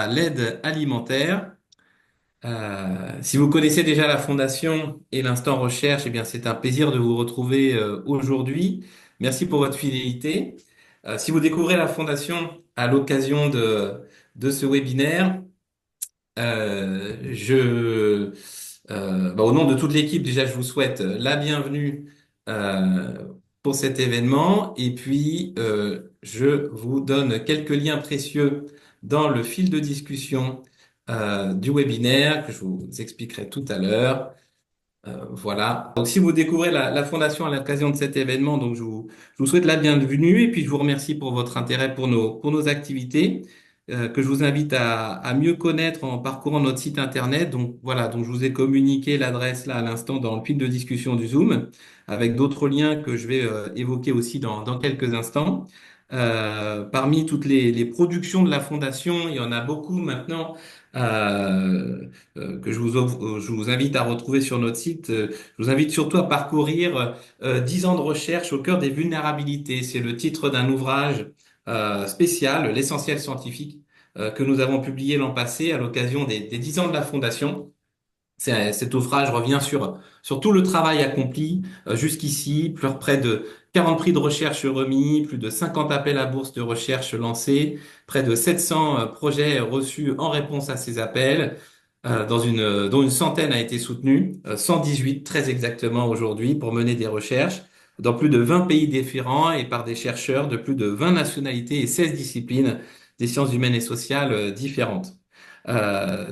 à l'aide alimentaire. Si vous connaissez déjà la Fondation et l'Instant Recherche, eh bien, c'est un plaisir de vous retrouver aujourd'hui. Merci pour votre fidélité. Si vous découvrez la Fondation à l'occasion de ce webinaire, au nom de toute l'équipe, déjà, je vous souhaite la bienvenue euh, pour cet événement. Et puis, je vous donne quelques liens précieux dans le fil de discussion du webinaire que je vous expliquerai tout à l'heure. Voilà. Donc, si vous découvrez la Fondation à l'occasion de cet événement, donc je vous souhaite la bienvenue et puis je vous remercie pour votre intérêt pour nos activités, que je vous invite à mieux connaître en parcourant notre site internet. Donc, voilà. Donc, je vous ai communiqué l'adresse là à l'instant dans le fil de discussion du Zoom, avec d'autres liens que je vais évoquer aussi dans quelques instants. Parmi toutes les productions de la Fondation, il y en a beaucoup maintenant. Que je vous invite à retrouver sur notre site. Je vous invite surtout à parcourir 10 ans de recherche au cœur des vulnérabilités. C'est le titre d'un ouvrage spécial, l'essentiel scientifique, que nous avons publié l'an passé à l'occasion des 10 ans de la Fondation. Cet ouvrage revient sur tout le travail accompli jusqu'ici, près de 40 prix de recherche remis, plus de 50 appels à bourse de recherche lancés, près de 700 projets reçus en réponse à ces appels, dont une centaine a été soutenue, 118 très exactement aujourd'hui, pour mener des recherches dans plus de 20 pays différents et par des chercheurs de plus de 20 nationalités et 16 disciplines des sciences humaines et sociales différentes.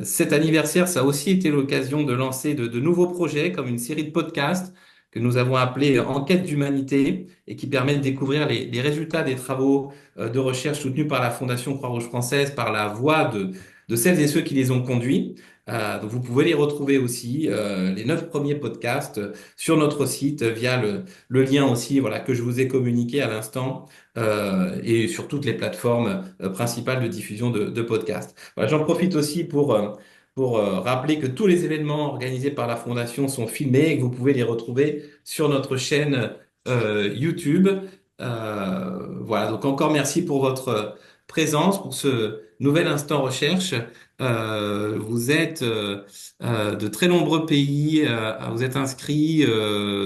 Cet anniversaire, ça a aussi été l'occasion de lancer de nouveaux projets, comme une série de podcasts que nous avons appelés Enquête d'humanité et qui permet de découvrir les résultats des travaux de recherche soutenus par la Fondation Croix-Rouge française par la voix de celles et ceux qui les ont conduits. Donc vous pouvez les retrouver aussi, les 9 premiers podcasts, sur notre site via le lien aussi, voilà, que je vous ai communiqué à l'instant, et sur toutes les plateformes principales de diffusion de podcasts. Voilà, j'en profite aussi pour rappeler que tous les événements organisés par la Fondation sont filmés et que vous pouvez les retrouver sur notre chaîne YouTube. Voilà, donc encore merci pour votre présence, pour ce nouvel instant recherche. Vous êtes de très nombreux pays, vous êtes inscrits,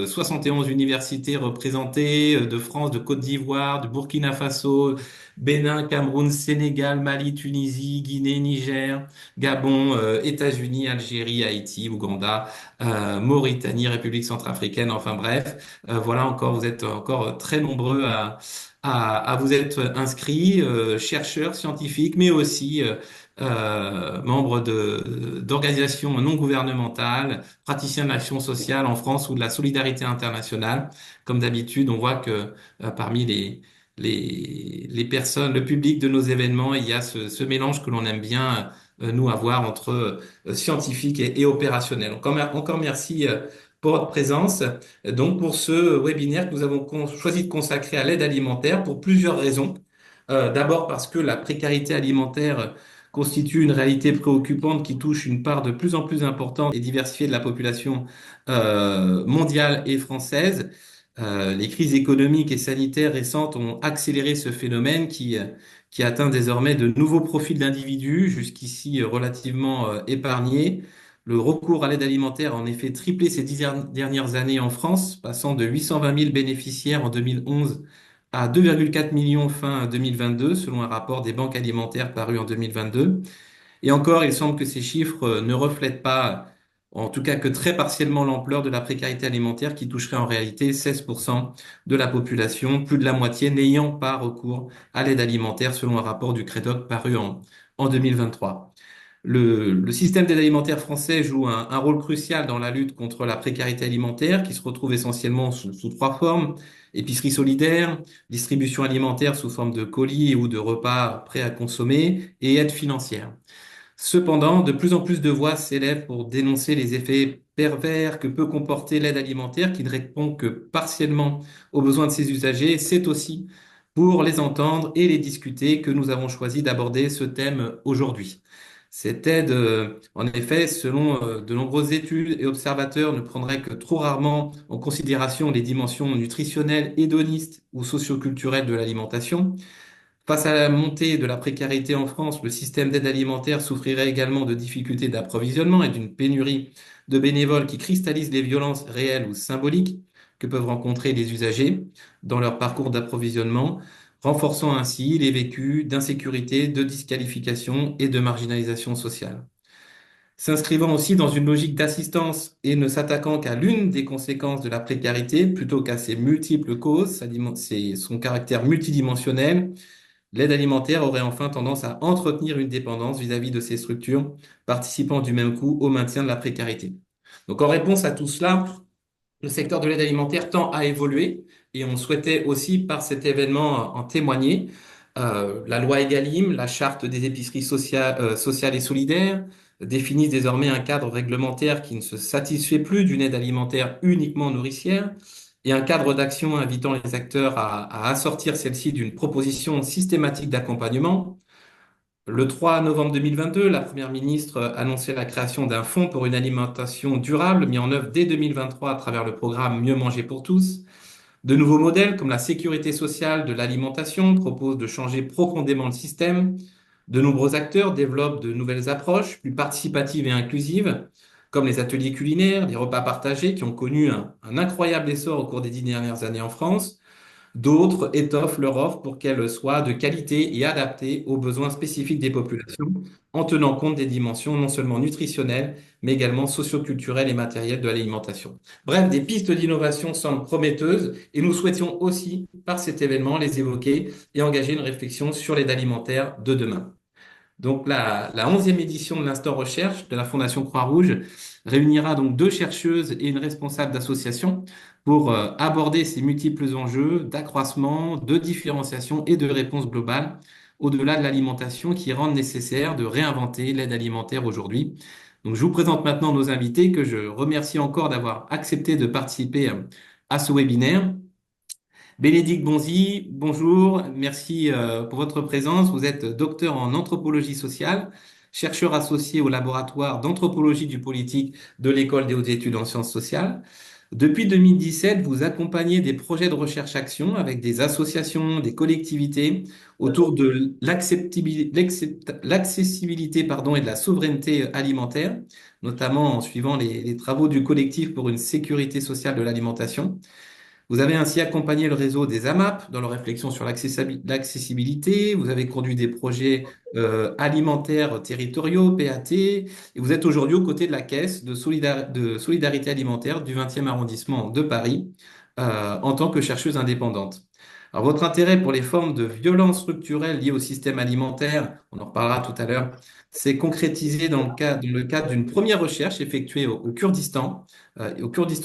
71 universités représentées, de France, de Côte d'Ivoire, de Burkina Faso, Bénin, Cameroun, Sénégal, Mali, Tunisie, Guinée, Niger, Gabon, États-Unis, Algérie, Haïti, Ouganda, Mauritanie, République centrafricaine, enfin bref, voilà encore, vous êtes encore très nombreux à vous être inscrits, chercheurs, scientifiques, mais aussi membres d'organisations non gouvernementales, praticiens de l'action sociale en France ou de la solidarité internationale. Comme d'habitude, on voit que parmi les personnes, le public de nos événements, il y a ce mélange que l'on aime bien, nous, avoir entre scientifique et opérationnel. Encore merci pour votre présence. Donc, pour ce webinaire que nous avons choisi de consacrer à l'aide alimentaire pour plusieurs raisons. D'abord parce que la précarité alimentaire constitue une réalité préoccupante qui touche une part de plus en plus importante et diversifiée de la population mondiale et française. Les crises économiques et sanitaires récentes ont accéléré ce phénomène qui atteint désormais de nouveaux profils d'individus, jusqu'ici relativement épargnés. Le recours à l'aide alimentaire a en effet triplé ces 10 dernières années en France, passant de 820 000 bénéficiaires en 2011 à 2,4 millions fin 2022, selon un rapport des banques alimentaires paru en 2022. Et encore, il semble que ces chiffres ne reflètent pas, en tout cas que très partiellement, l'ampleur de la précarité alimentaire qui toucherait en réalité 16% de la population, plus de la moitié n'ayant pas recours à l'aide alimentaire, selon un rapport du Crédoc paru en 2023. Le système d'aide alimentaire français joue un rôle crucial dans la lutte contre la précarité alimentaire, qui se retrouve essentiellement sous trois formes: épicerie solidaire, distribution alimentaire sous forme de colis ou de repas prêts à consommer, et aide financière. Cependant, de plus en plus de voix s'élèvent pour dénoncer les effets pervers que peut comporter l'aide alimentaire, qui ne répond que partiellement aux besoins de ses usagers. C'est aussi pour les entendre et les discuter que nous avons choisi d'aborder ce thème aujourd'hui. Cette aide, en effet, selon de nombreuses études et observateurs, ne prendrait que trop rarement en considération les dimensions nutritionnelles, hédonistes ou socioculturelles de l'alimentation. Face à la montée de la précarité en France, le système d'aide alimentaire souffrirait également de difficultés d'approvisionnement et d'une pénurie de bénévoles qui cristallisent les violences réelles ou symboliques que peuvent rencontrer les usagers dans leur parcours d'approvisionnement, renforçant ainsi les vécus d'insécurité, de disqualification et de marginalisation sociale. S'inscrivant aussi dans une logique d'assistance et ne s'attaquant qu'à l'une des conséquences de la précarité plutôt qu'à ses multiples causes, son caractère multidimensionnel, l'aide alimentaire aurait enfin tendance à entretenir une dépendance vis-à-vis de ces structures, participant du même coup au maintien de la précarité. Donc en réponse à tout cela, le secteur de l'aide alimentaire tend à évoluer et on souhaitait aussi par cet événement en témoigner. La loi Egalim, la charte des épiceries sociales et solidaires définissent désormais un cadre réglementaire qui ne se satisfait plus d'une aide alimentaire uniquement nourricière et un cadre d'action invitant les acteurs à assortir celle-ci d'une proposition systématique d'accompagnement. Le 3 novembre 2022, la Première ministre annonçait la création d'un fonds pour une alimentation durable mis en œuvre dès 2023 à travers le programme Mieux manger pour tous. De nouveaux modèles comme la sécurité sociale de l'alimentation proposent de changer profondément le système. De nombreux acteurs développent de nouvelles approches plus participatives et inclusives, comme les ateliers culinaires, les repas partagés qui ont connu un incroyable essor au cours des 10 dernières années en France. D'autres étoffent leur offre pour qu'elle soit de qualité et adaptée aux besoins spécifiques des populations, en tenant compte des dimensions non seulement nutritionnelles, mais également socioculturelles et matérielles de l'alimentation. Bref, des pistes d'innovation semblent prometteuses et nous souhaitions aussi, par cet événement, les évoquer et engager une réflexion sur l'aide alimentaire de demain. Donc la 11e édition de l'Instant Recherche de la Fondation Croix-Rouge réunira donc deux chercheuses et une responsable d'association pour aborder ces multiples enjeux d'accroissement, de différenciation et de réponse globale au-delà de l'alimentation qui rendent nécessaire de réinventer l'aide alimentaire aujourd'hui. Donc je vous présente maintenant nos invités que je remercie encore d'avoir accepté de participer à ce webinaire. Bénédicte Bonzi, bonjour, merci pour votre présence. Vous êtes docteur en anthropologie sociale, chercheur associé au laboratoire d'anthropologie du politique de l'École des hautes études en sciences sociales. Depuis 2017, vous accompagnez des projets de recherche-action avec des associations, des collectivités autour de l'accessibilité, et de la souveraineté alimentaire, notamment en suivant les travaux du collectif pour une sécurité sociale de l'alimentation. Vous avez ainsi accompagné le réseau des AMAP dans leur réflexion sur l'accessibilité. Vous avez conduit des projets alimentaires territoriaux, PAT, et vous êtes aujourd'hui aux côtés de la Caisse de solidarité alimentaire du 20e arrondissement de Paris en tant que chercheuse indépendante. Alors, votre intérêt pour les formes de violence structurelle liées au système alimentaire, on en reparlera tout à l'heure, s'est concrétisé dans le cadre d'une première recherche effectuée au Kurdistan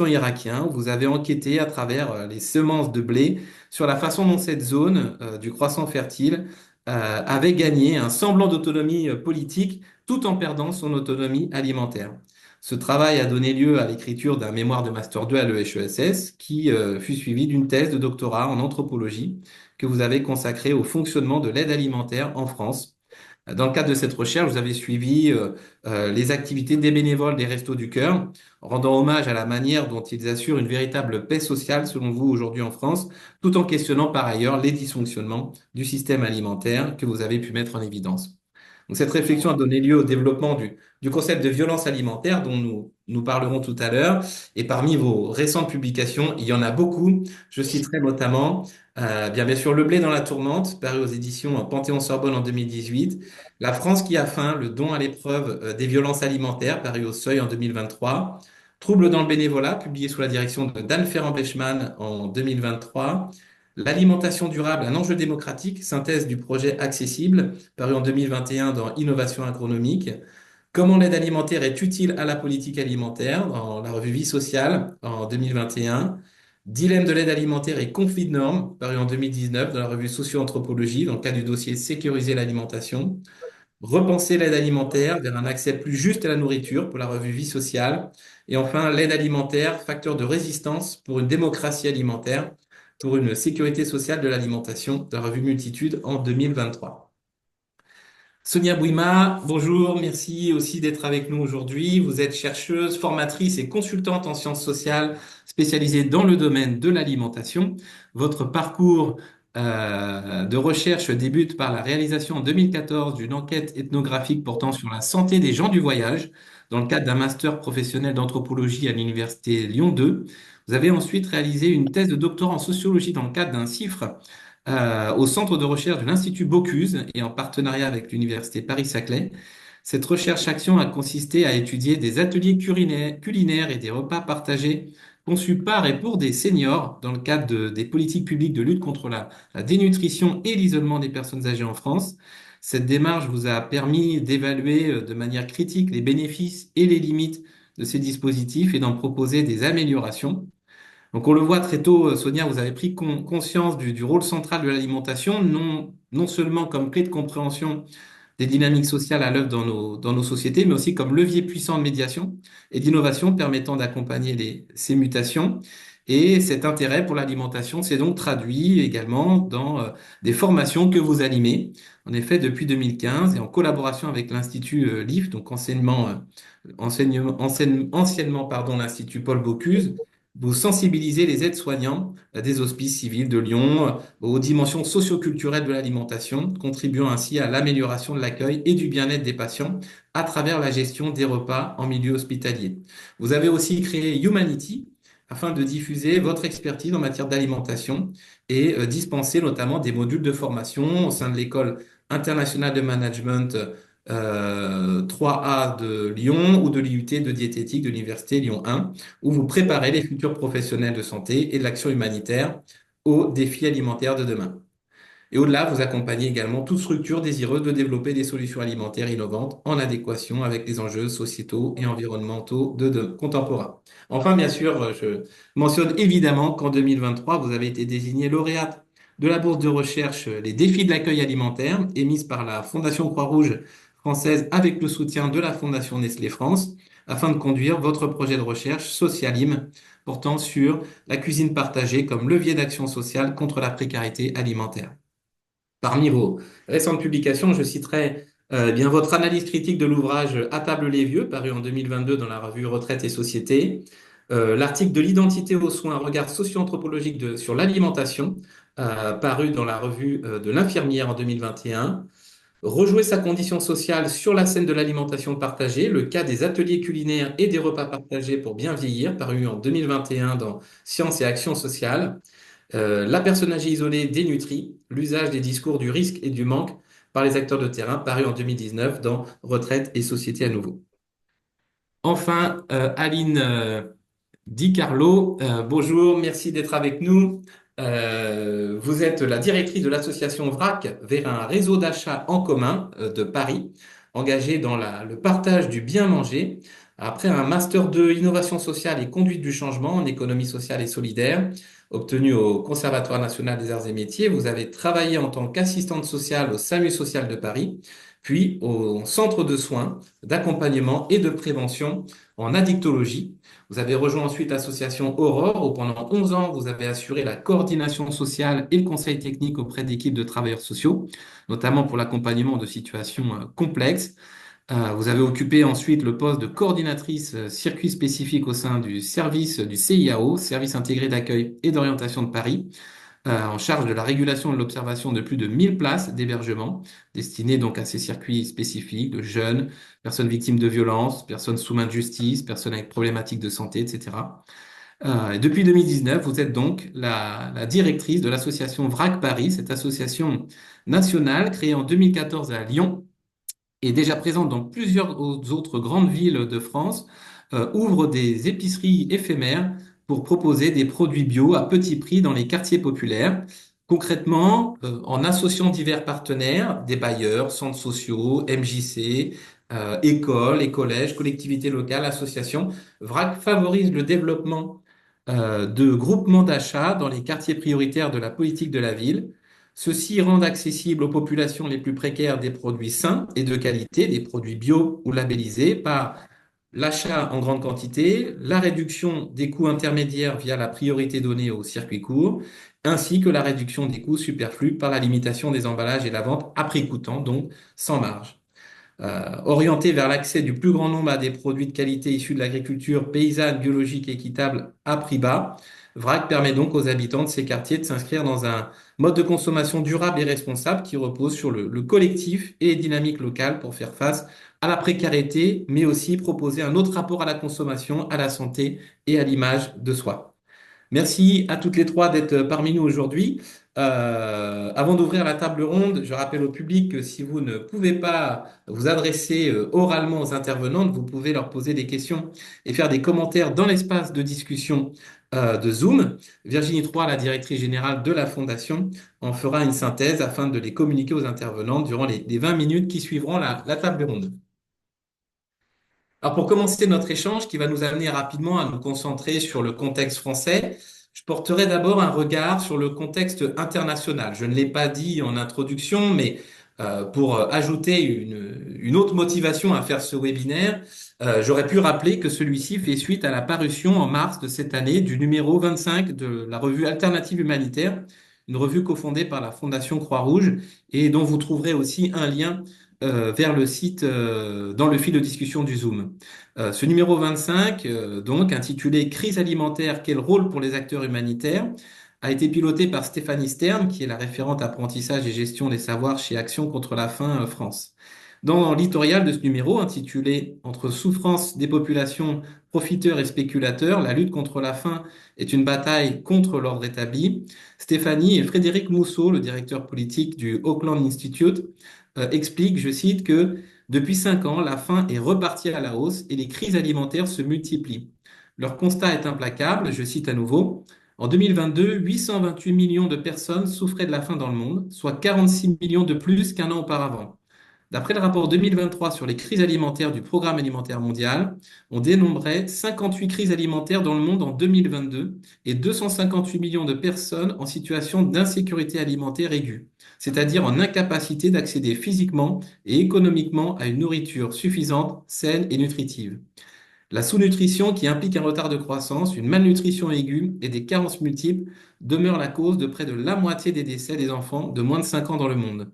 irakien, où vous avez enquêté à travers les semences de blé sur la façon dont cette zone du croissant fertile avait gagné un semblant d'autonomie politique tout en perdant son autonomie alimentaire. Ce travail a donné lieu à l'écriture d'un mémoire de Master 2 à l'EHESS qui fut suivi d'une thèse de doctorat en anthropologie que vous avez consacrée au fonctionnement de l'aide alimentaire en France. Dans le cadre de cette recherche, vous avez suivi les activités des bénévoles des Restos du Cœur, rendant hommage à la manière dont ils assurent une véritable paix sociale, selon vous, aujourd'hui en France, tout en questionnant par ailleurs les dysfonctionnements du système alimentaire que vous avez pu mettre en évidence. Donc, cette réflexion a donné lieu au développement du concept de violence alimentaire dont nous parlerons tout à l'heure. Et parmi vos récentes publications, il y en a beaucoup. Je citerai notamment bien sûr Le blé dans la tourmente, paru aux éditions Panthéon-Sorbonne en 2018. La France qui a faim, le don à l'épreuve des violences alimentaires, paru au Seuil en 2023. Troubles dans le bénévolat, publié sous la direction de Dan Ferrand-Bleichmann en 2023. L'alimentation durable, un enjeu démocratique, synthèse du projet Accessible, paru en 2021 dans Innovation agronomique. Comment l'aide alimentaire est utile à la politique alimentaire, dans la revue Vie sociale en 2021. Dilemme de l'aide alimentaire et conflit de normes, paru en 2019 dans la revue Socio-anthropologie, dans le cadre du dossier Sécuriser l'alimentation. Repenser l'aide alimentaire vers un accès plus juste à la nourriture pour la revue Vie sociale. Et enfin, l'aide alimentaire, facteur de résistance pour une démocratie alimentaire, pour une sécurité sociale de l'alimentation, de la revue Multitude en 2023. Sonia Bouima, bonjour, merci aussi d'être avec nous aujourd'hui. Vous êtes chercheuse, formatrice et consultante en sciences sociales spécialisée dans le domaine de l'alimentation. Votre parcours de recherche débute par la réalisation en 2014 d'une enquête ethnographique portant sur la santé des gens du voyage dans le cadre d'un master professionnel d'anthropologie à l'université Lyon 2. Vous avez ensuite réalisé une thèse de doctorat en sociologie dans le cadre d'un CIFRE au centre de recherche de l'Institut Bocuse et en partenariat avec l'université Paris-Saclay. Cette recherche-action a consisté à étudier des ateliers culinaires et des repas partagés conçus par et pour des seniors dans le cadre des politiques publiques de lutte contre la dénutrition et l'isolement des personnes âgées en France. Cette démarche vous a permis d'évaluer de manière critique les bénéfices et les limites de ces dispositifs et d'en proposer des améliorations. Donc on le voit très tôt, Sonia, vous avez pris conscience du rôle central de l'alimentation, non seulement comme clé de compréhension des dynamiques sociales à l'œuvre dans nos sociétés, mais aussi comme levier puissant de médiation et d'innovation permettant d'accompagner ces mutations. Et cet intérêt pour l'alimentation s'est donc traduit également dans des formations que vous animez. En effet, depuis 2015, et en collaboration avec l'Institut LIF, donc anciennement l'Institut Paul Bocuse, vous sensibilisez les aides-soignants des hospices civils de Lyon aux dimensions socio-culturelles de l'alimentation, contribuant ainsi à l'amélioration de l'accueil et du bien-être des patients à travers la gestion des repas en milieu hospitalier. Vous avez aussi créé Humanity afin de diffuser votre expertise en matière d'alimentation et dispenser notamment des modules de formation au sein de l'école internationale de management 3A de Lyon ou de l'IUT de diététique de l'Université Lyon 1, où vous préparez les futurs professionnels de santé et de l'action humanitaire aux défis alimentaires de demain. Et au-delà, vous accompagnez également toute structure désireuse de développer des solutions alimentaires innovantes en adéquation avec les enjeux sociétaux et environnementaux contemporains. Enfin, bien sûr, je mentionne évidemment qu'en 2023, vous avez été désignée lauréate de la bourse de recherche Les défis de l'accueil alimentaire, émise par la Fondation Croix-Rouge française avec le soutien de la Fondation Nestlé France, afin de conduire votre projet de recherche Socialim portant sur la cuisine partagée comme levier d'action sociale contre la précarité alimentaire. Parmi vos récentes publications, je citerai bien votre analyse critique de l'ouvrage À table les vieux, paru en 2022 dans la revue Retraite et Société, l'article de l'identité aux soins, un regard socio-anthropologique sur l'alimentation, paru dans la revue de l'infirmière en 2021, rejouer sa condition sociale sur la scène de l'alimentation partagée, le cas des ateliers culinaires et des repas partagés pour bien vieillir, paru en 2021 dans Sciences et Action sociale. La personne âgée isolée dénutrie, l'usage des discours du risque et du manque par les acteurs de terrain, paru en 2019 dans Retraite et Société à nouveau. Enfin, Aline Di Carlo, bonjour, merci d'être avec nous. Vous êtes la directrice de l'association VRAC vers un réseau d'achat en commun de Paris, engagé dans le partage du bien manger. Après un master 2 innovation sociale et conduite du changement en économie sociale et solidaire, obtenu au Conservatoire national des arts et métiers, vous avez travaillé en tant qu'assistante sociale au SAMU social de Paris, puis au centre de soins, d'accompagnement et de prévention en addictologie. Vous avez rejoint ensuite l'association Aurore, où pendant 11 ans, vous avez assuré la coordination sociale et le conseil technique auprès d'équipes de travailleurs sociaux, notamment pour l'accompagnement de situations complexes. Vous avez occupé ensuite le poste de coordinatrice circuit spécifique au sein du service du CIAO, Service intégré d'accueil et d'orientation de Paris, en charge de la régulation et de l'observation de plus de 1000 places d'hébergement, destinées donc à ces circuits spécifiques de jeunes, personnes victimes de violences, personnes sous main de justice, personnes avec problématiques de santé, etc. Et depuis 2019, vous êtes donc la directrice de l'association VRAC Paris, cette association nationale créée en 2014 à Lyon et déjà présente dans plusieurs autres grandes villes de France, ouvre des épiceries éphémères pour proposer des produits bio à petit prix dans les quartiers populaires. Concrètement, en associant divers partenaires, des bailleurs, centres sociaux, MJC, écoles et collèges, collectivités locales, associations, VRAC favorise le développement de groupements d'achat dans les quartiers prioritaires de la politique de la ville. Ceux-ci rendent accessibles aux populations les plus précaires des produits sains et de qualité, des produits bio ou labellisés, par l'achat en grande quantité, la réduction des coûts intermédiaires via la priorité donnée aux circuits courts, ainsi que la réduction des coûts superflus par la limitation des emballages et la vente à prix coûtant, donc sans marge. Orienté vers l'accès du plus grand nombre à des produits de qualité issus de l'agriculture paysanne, biologique et équitable à prix bas, VRAC permet donc aux habitants de ces quartiers de s'inscrire dans un mode de consommation durable et responsable qui repose sur le collectif et les dynamiques locales pour faire face à la précarité, mais aussi proposer un autre rapport à la consommation, à la santé et à l'image de soi. Merci à toutes les trois d'être parmi nous aujourd'hui. Avant d'ouvrir la table ronde, je rappelle au public que si vous ne pouvez pas vous adresser oralement aux intervenantes, vous pouvez leur poser des questions et faire des commentaires dans l'espace de discussion de Zoom. Virginie Troy, la directrice générale de la Fondation, en fera une synthèse afin de les communiquer aux intervenantes durant les 20 minutes qui suivront la table ronde. Alors pour commencer notre échange qui va nous amener rapidement à nous concentrer sur le contexte français, je porterai d'abord un regard sur le contexte international. Je ne l'ai pas dit en introduction, mais pour ajouter une autre motivation à faire ce webinaire, j'aurais pu rappeler que celui-ci fait suite à la parution en mars de cette année du numéro 25 de la revue Alternative Humanitaire, une revue cofondée par la Fondation Croix-Rouge et dont vous trouverez aussi un lien vers le site dans le fil de discussion du Zoom. Ce numéro 25, donc intitulé Crise alimentaire, quel rôle pour les acteurs humanitaires, a été piloté par Stéphanie Stern, qui est la référente apprentissage et gestion des savoirs chez Action contre la faim France. Dans l'éditorial de ce numéro, intitulé Entre souffrance des populations, profiteurs et spéculateurs, la lutte contre la faim est une bataille contre l'ordre établi, Stéphanie et Frédéric Mousseau, le directeur politique du Auckland Institute, expliquent, je cite, que depuis 5 ans, la faim est repartie à la hausse et les crises alimentaires se multiplient. Leur constat est implacable, je cite à nouveau. En 2022, 828 millions de personnes souffraient de la faim dans le monde, soit 46 millions de plus qu'un an auparavant. D'après le rapport 2023 sur les crises alimentaires du Programme alimentaire mondial, on dénombrait 58 crises alimentaires dans le monde en 2022 et 258 millions de personnes en situation d'insécurité alimentaire aiguë, c'est-à-dire en incapacité d'accéder physiquement et économiquement à une nourriture suffisante, saine et nutritive. La sous-nutrition, qui implique un retard de croissance, une malnutrition aiguë et des carences multiples, demeure la cause de près de la moitié des décès des enfants de moins de 5 ans dans le monde.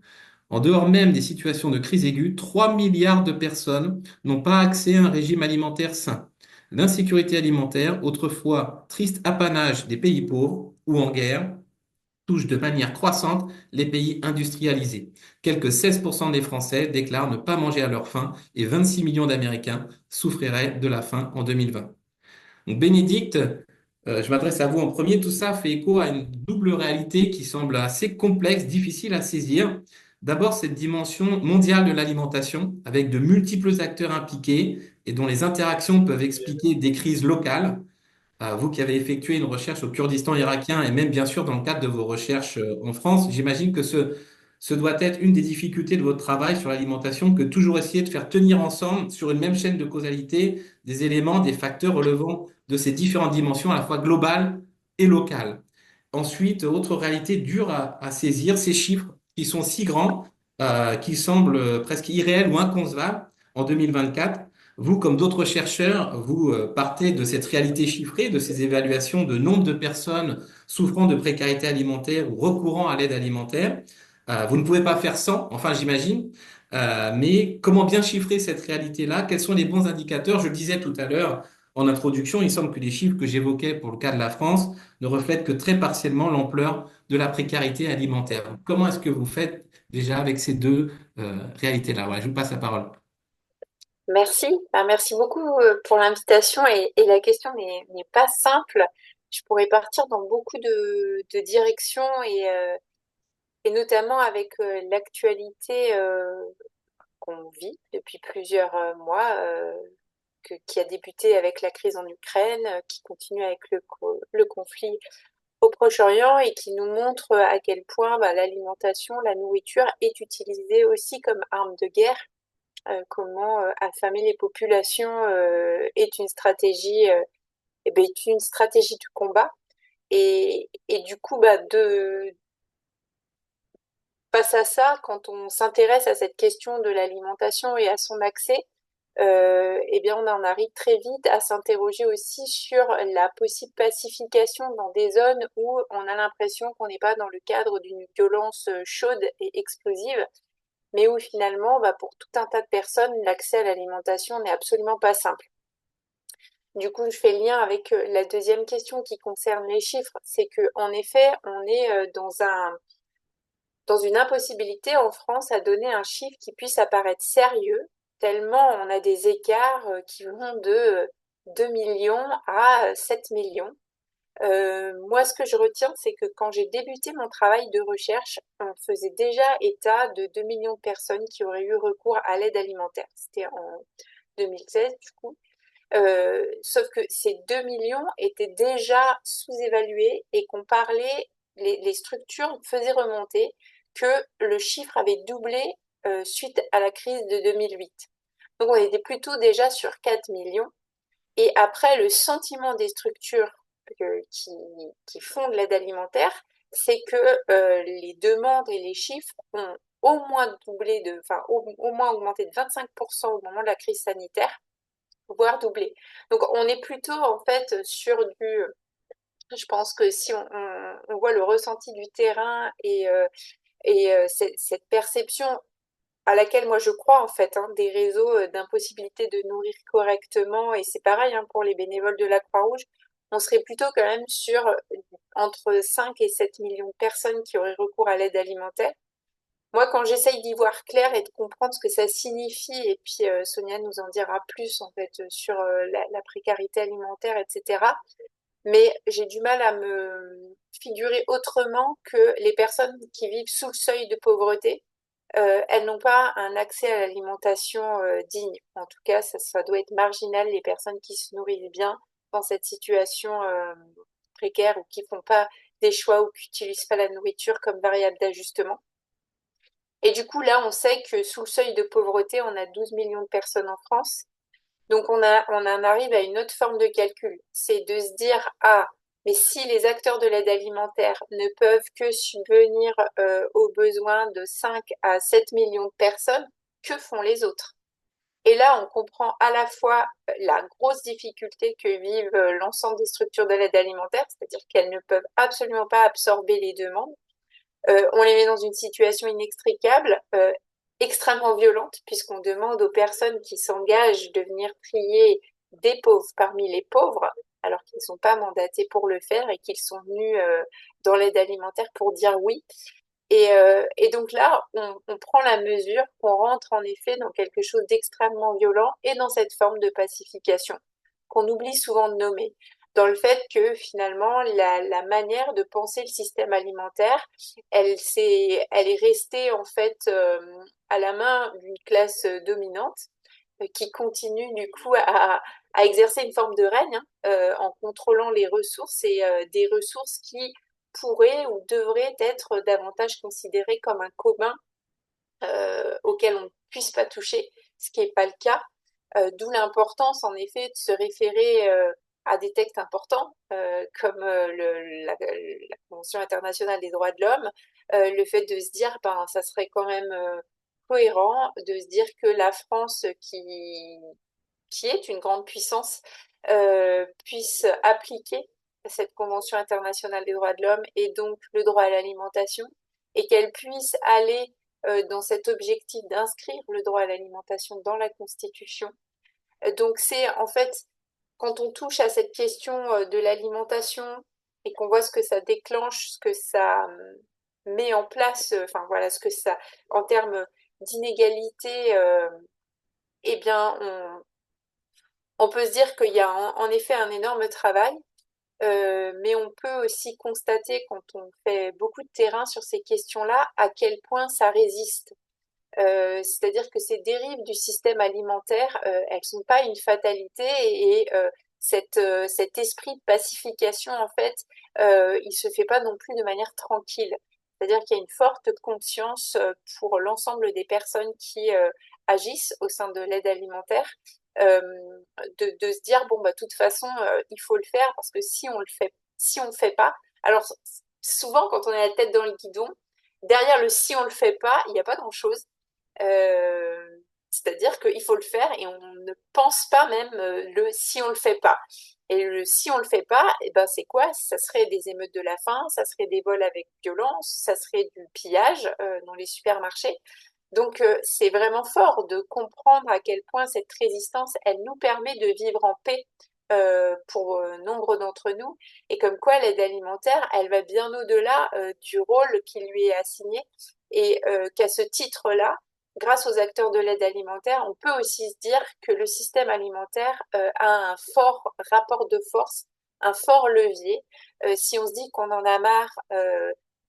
En dehors même des situations de crise aiguë, 3 milliards de personnes n'ont pas accès à un régime alimentaire sain. L'insécurité alimentaire, autrefois triste apanage des pays pauvres ou en guerre, touche de manière croissante les pays industrialisés. Quelques 16% des Français déclarent ne pas manger à leur faim et 26 millions d'Américains souffriraient de la faim en 2020. Donc, Bénédicte, je m'adresse à vous en premier. Tout ça fait écho à une double réalité qui semble assez complexe, difficile à saisir. D'abord, cette dimension mondiale de l'alimentation, avec de multiples acteurs impliqués et dont les interactions peuvent expliquer des crises locales. Vous qui avez effectué une recherche au Kurdistan irakien et même bien sûr dans le cadre de vos recherches en France, j'imagine que ce doit être une des difficultés de votre travail sur l'alimentation, que toujours essayer de faire tenir ensemble sur une même chaîne de causalité des éléments, des facteurs relevant de ces différentes dimensions à la fois globales et locales. Ensuite, autre réalité dure à saisir, ces chiffres qui sont si grands, qu'ils semblent presque irréels ou inconcevables en 2024. Vous, comme d'autres chercheurs, vous partez de cette réalité chiffrée, de ces évaluations de nombre de personnes souffrant de précarité alimentaire ou recourant à l'aide alimentaire. Vous ne pouvez pas faire sans, enfin j'imagine, mais comment bien chiffrer cette réalité-là? Quels sont les bons indicateurs? Je le disais tout à l'heure en introduction, il semble que les chiffres que j'évoquais pour le cas de la France ne reflètent que très partiellement l'ampleur de la précarité alimentaire. Comment est-ce que vous faites déjà avec ces deux réalités-là? Voilà, je vous passe la parole. Merci, merci beaucoup pour l'invitation et la question n'est pas simple. Je pourrais partir dans beaucoup de directions et notamment avec l'actualité qu'on vit depuis plusieurs mois, qui a débuté avec la crise en Ukraine, qui continue avec le conflit au Proche-Orient et qui nous montre à quel point l'alimentation, la nourriture est utilisée aussi comme arme de guerre. Comment affamer les populations est une stratégie, est une stratégie de combat. Et du coup, face à ça, quand on s'intéresse à cette question de l'alimentation et à son accès, on en arrive très vite à s'interroger aussi sur la possible pacification dans des zones où on a l'impression qu'on n'est pas dans le cadre d'une violence chaude et explosive, mais où finalement, pour tout un tas de personnes, l'accès à l'alimentation n'est absolument pas simple. Du coup, je fais le lien avec la deuxième question qui concerne les chiffres. C'est que, en effet, on est dans une impossibilité en France à donner un chiffre qui puisse apparaître sérieux, tellement on a des écarts qui vont de 2 millions à 7 millions. Moi, ce que je retiens, c'est que quand j'ai débuté mon travail de recherche, on faisait déjà état de 2 millions de personnes qui auraient eu recours à l'aide alimentaire. C'était en 2016, du coup. Sauf que ces 2 millions étaient déjà sous-évalués et qu'on parlait, les structures faisaient remonter que le chiffre avait doublé suite à la crise de 2008. Donc on était plutôt déjà sur 4 millions. Et après, le sentiment des structures qui font de l'aide alimentaire, c'est que les demandes et les chiffres ont au moins doublé enfin au moins augmenté de 25% au moment de la crise sanitaire, voire doublé. Donc on est plutôt en fait sur je pense que si on voit le ressenti du terrain et cette perception à laquelle moi je crois en fait, hein, des réseaux d'impossibilité de nourrir correctement, et c'est pareil hein, pour les bénévoles de la Croix-Rouge, on serait plutôt quand même sur entre 5 et 7 millions de personnes qui auraient recours à l'aide alimentaire. Moi, quand j'essaye d'y voir clair et de comprendre ce que ça signifie, et puis Sonia nous en dira plus en fait sur la précarité alimentaire, etc. Mais j'ai du mal à me figurer autrement que les personnes qui vivent sous le seuil de pauvreté, elles n'ont pas un accès à l'alimentation digne. En tout cas, ça doit être marginal, les personnes qui se nourrissent bien dans cette situation précaire ou qui font pas des choix ou qui n'utilisent pas la nourriture comme variable d'ajustement. Et du coup, là, on sait que sous le seuil de pauvreté, on a 12 millions de personnes en France. Donc, on en arrive à une autre forme de calcul. C'est de se dire, ah, mais si les acteurs de l'aide alimentaire ne peuvent que subvenir aux besoins de 5 à 7 millions de personnes, que font les autres? Et là, on comprend à la fois la grosse difficulté que vivent l'ensemble des structures de l'aide alimentaire, c'est-à-dire qu'elles ne peuvent absolument pas absorber les demandes. On les met dans une situation inextricable, extrêmement violente, puisqu'on demande aux personnes qui s'engagent de venir trier des pauvres parmi les pauvres, alors qu'ils ne sont pas mandatés pour le faire et qu'ils sont venus dans l'aide alimentaire pour dire oui. Et donc là, on prend la mesure qu'on rentre en effet dans quelque chose d'extrêmement violent et dans cette forme de pacification qu'on oublie souvent de nommer, dans le fait que finalement la manière de penser le système alimentaire, elle est restée en fait à la main d'une classe dominante qui continue du coup à exercer une forme de règne hein, en contrôlant les ressources et des ressources qui pourraient ou devraient être davantage considérées comme un commun auquel on ne puisse pas toucher, ce qui n'est pas le cas. D'où l'importance, en effet, de se référer à des textes importants, comme la Convention internationale des droits de l'homme, le fait de se dire, ben, ça serait quand même cohérent de se dire que la France, qui est une grande puissance, puisse appliquer cette Convention internationale des droits de l'homme et donc le droit à l'alimentation, et qu'elle puisse aller dans cet objectif d'inscrire le droit à l'alimentation dans la Constitution. Donc c'est en fait, quand on touche à cette question de l'alimentation et qu'on voit ce que ça déclenche, ce que ça met en place, enfin voilà, ce que ça, en termes d'inégalité, eh bien, on peut se dire qu'il y a en effet un énorme travail, mais on peut aussi constater, quand on fait beaucoup de terrain sur ces questions-là, à quel point ça résiste. C'est-à-dire que ces dérives du système alimentaire, elles sont pas une fatalité et cet esprit de pacification, en fait, il se fait pas non plus de manière tranquille. C'est-à-dire qu'il y a une forte conscience pour l'ensemble des personnes qui agissent au sein de l'aide alimentaire, euh, de se dire bon bah de toute façon il faut le faire parce que si on le fait pas, alors souvent quand on est la tête dans le guidon, derrière le si on le fait pas, il n'y a pas grand-chose. Euh, C'est-à-dire qu'il faut le faire et on ne pense pas même le si on le fait pas. Et le si on le fait pas, et ben c'est quoi? Ça serait des émeutes de la faim, ça serait des vols avec violence, ça serait du pillage dans les supermarchés. Donc c'est vraiment fort de comprendre à quel point cette résistance, elle nous permet de vivre en paix pour nombre d'entre nous, et comme quoi l'aide alimentaire, elle va bien au-delà du rôle qui lui est assigné, et qu'à ce titre-là, grâce aux acteurs de l'aide alimentaire, on peut aussi se dire que le système alimentaire a un fort rapport de force, un fort levier. Si on se dit qu'on en a marre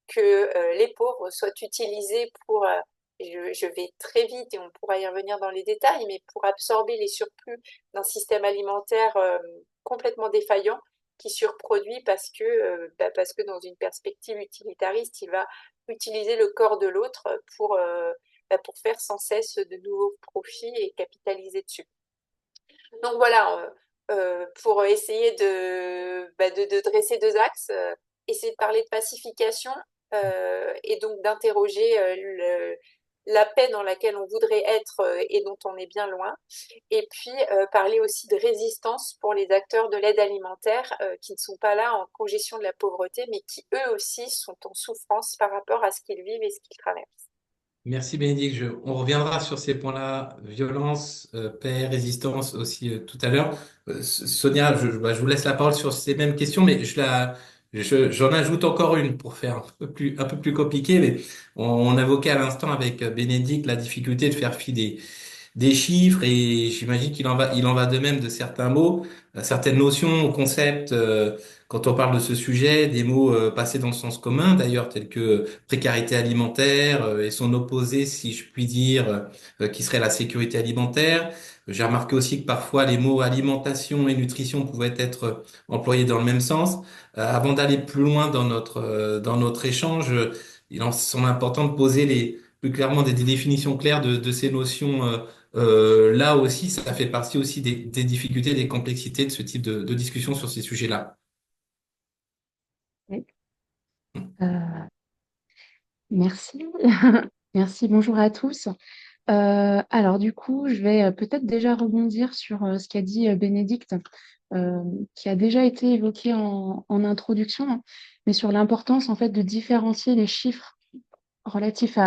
que les pauvres soient utilisés pour, je vais très vite et on pourra y revenir dans les détails, mais pour absorber les surplus d'un système alimentaire complètement défaillant qui surproduit parce que dans une perspective utilitariste, il va utiliser le corps de l'autre pour faire sans cesse de nouveaux profits et capitaliser dessus. Donc voilà, pour essayer de dresser deux axes, essayer de parler de pacification et donc d'interroger la paix dans laquelle on voudrait être et dont on est bien loin. Et puis parler aussi de résistance pour les acteurs de l'aide alimentaire qui ne sont pas là en congestion de la pauvreté, mais qui eux aussi sont en souffrance par rapport à ce qu'ils vivent et ce qu'ils traversent. Merci Bénédicte. On reviendra sur ces points-là, violence, paix, résistance aussi tout à l'heure. Sonia, je vous laisse la parole sur ces mêmes questions, mais j'en ajoute encore une pour faire un peu plus compliqué. Mais on évoquait à l'instant avec Bénédicte la difficulté de faire fi des chiffres et j'imagine il en va de même de certains mots, certaines notions, concepts, quand on parle de ce sujet, des mots passés dans le sens commun d'ailleurs, tels que précarité alimentaire et son opposé, si je puis dire, qui serait la sécurité alimentaire. J'ai remarqué aussi que parfois les mots alimentation et nutrition pouvaient être employés dans le même sens. Avant d'aller plus loin dans notre échange, il en semble important de poser plus clairement des définitions claires de ces notions là aussi, ça fait partie aussi des difficultés, des complexités de ce type de discussion sur ces sujets-là. Oui. Euh, merci. Merci, bonjour à tous. Alors du coup, je vais peut-être déjà rebondir sur ce qu'a dit Bénédicte, euh, qui a déjà été évoqué en introduction, hein, mais sur l'importance en fait de différencier les chiffres relatifs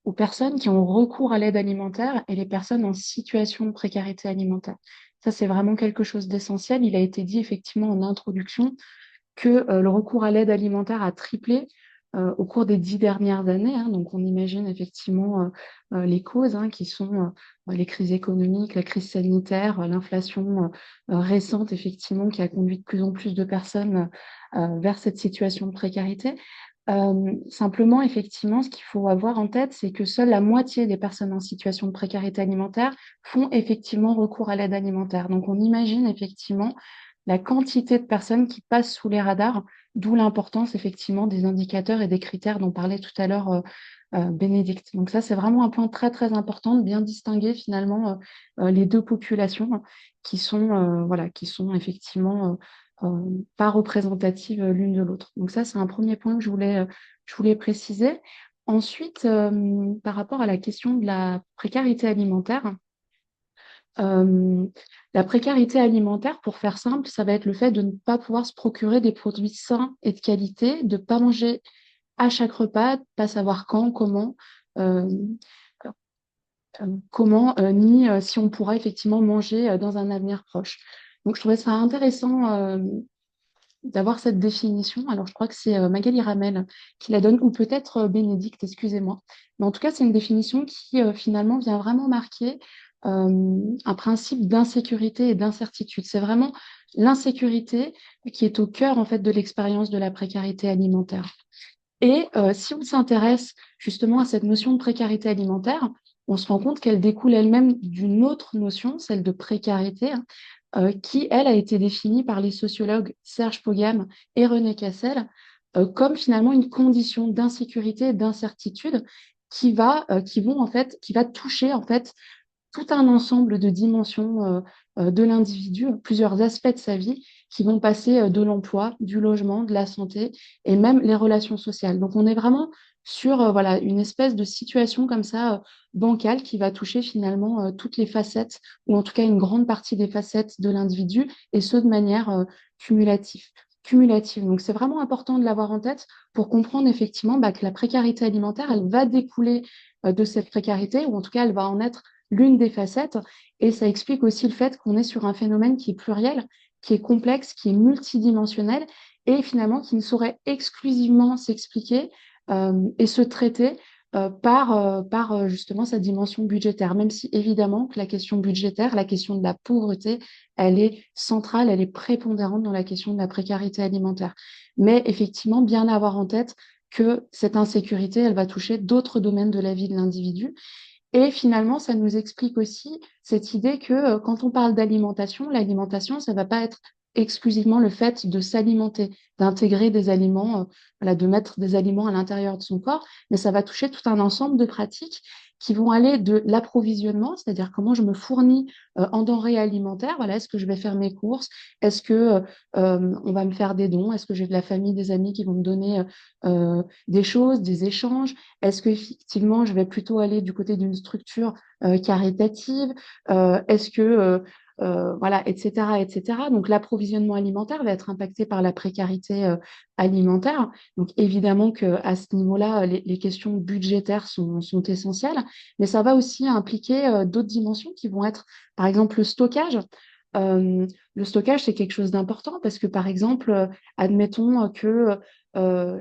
aux personnes qui ont recours à l'aide alimentaire et les personnes en situation de précarité alimentaire. Ça, c'est vraiment quelque chose d'essentiel. Il a été dit effectivement en introduction que le recours à l'aide alimentaire a triplé au cours des 10 dernières années, hein. Donc, on imagine effectivement les causes, hein, qui sont les crises économiques, la crise sanitaire, l'inflation récente, effectivement, qui a conduit de plus en plus de personnes vers cette situation de précarité. Simplement, effectivement, ce qu'il faut avoir en tête, c'est que seule la moitié des personnes en situation de précarité alimentaire font effectivement recours à l'aide alimentaire. Donc, on imagine effectivement la quantité de personnes qui passent sous les radars, d'où l'importance effectivement des indicateurs et des critères dont parlait tout à l'heure Bénédicte. Donc ça, c'est vraiment un point très très important de bien distinguer finalement les deux populations, hein, qui sont effectivement pas représentatives l'une de l'autre. Donc ça, c'est un premier point que je voulais préciser. Ensuite, par rapport à la question de la précarité alimentaire, euh, la précarité alimentaire, pour faire simple, ça va être le fait de ne pas pouvoir se procurer des produits sains et de qualité, de ne pas manger à chaque repas, de pas savoir quand, euh, ni si on pourra effectivement manger dans un avenir proche. Donc, je trouvais ça intéressant d'avoir cette définition. Alors, je crois que c'est Magali Ramel qui la donne, ou peut-être Bénédicte, excusez-moi. Mais en tout cas, c'est une définition qui finalement vient vraiment marquer un principe d'insécurité et d'incertitude. C'est vraiment l'insécurité qui est au cœur en fait de l'expérience de la précarité alimentaire. Et si on s'intéresse justement à cette notion de précarité alimentaire, on se rend compte qu'elle découle elle-même d'une autre notion, celle de précarité, hein, qui, elle, a été définie par les sociologues Serge Pogam et René Cassel comme finalement une condition d'insécurité et d'incertitude qui va toucher en fait tout un ensemble de dimensions de l'individu, plusieurs aspects de sa vie qui vont passer de l'emploi, du logement, de la santé et même les relations sociales. Donc on est vraiment sur voilà, une espèce de situation comme ça bancale qui va toucher finalement toutes les facettes, ou en tout cas une grande partie des facettes de l'individu, et ce de manière cumulative. Cumulative. Donc c'est vraiment important de l'avoir en tête pour comprendre effectivement que la précarité alimentaire, elle va découler de cette précarité, ou en tout cas elle va en être l'une des facettes, et ça explique aussi le fait qu'on est sur un phénomène qui est pluriel qui est complexe, qui est multidimensionnel et finalement qui ne saurait exclusivement s'expliquer et se traiter par justement sa dimension budgétaire, même si évidemment que la question budgétaire, la question de la pauvreté, elle est centrale, elle est prépondérante dans la question de la précarité alimentaire. Mais effectivement, bien avoir en tête que cette insécurité, elle va toucher d'autres domaines de la vie de l'individu. Et finalement, ça nous explique aussi cette idée que quand on parle d'alimentation, l'alimentation, ça ne va pas être exclusivement le fait de s'alimenter, d'intégrer des aliments, voilà, de mettre des aliments à l'intérieur de son corps, mais ça va toucher tout un ensemble de pratiques qui vont aller de l'approvisionnement, c'est-à-dire comment je me fournis en denrées alimentaires. Voilà, est-ce que je vais faire mes courses? Est-ce que on va me faire des dons? Est-ce que j'ai de la famille, des amis qui vont me donner des choses, des échanges? Est-ce qu'effectivement, je vais plutôt aller du côté d'une structure caritative? Est-ce que, voilà, etc., etc. Donc, l'approvisionnement alimentaire va être impacté par la précarité alimentaire. Donc, évidemment qu'à ce niveau-là, les questions budgétaires sont essentielles, mais ça va aussi impliquer d'autres dimensions qui vont être, par exemple, le stockage. Le stockage, c'est quelque chose d'important parce que, par exemple, admettons que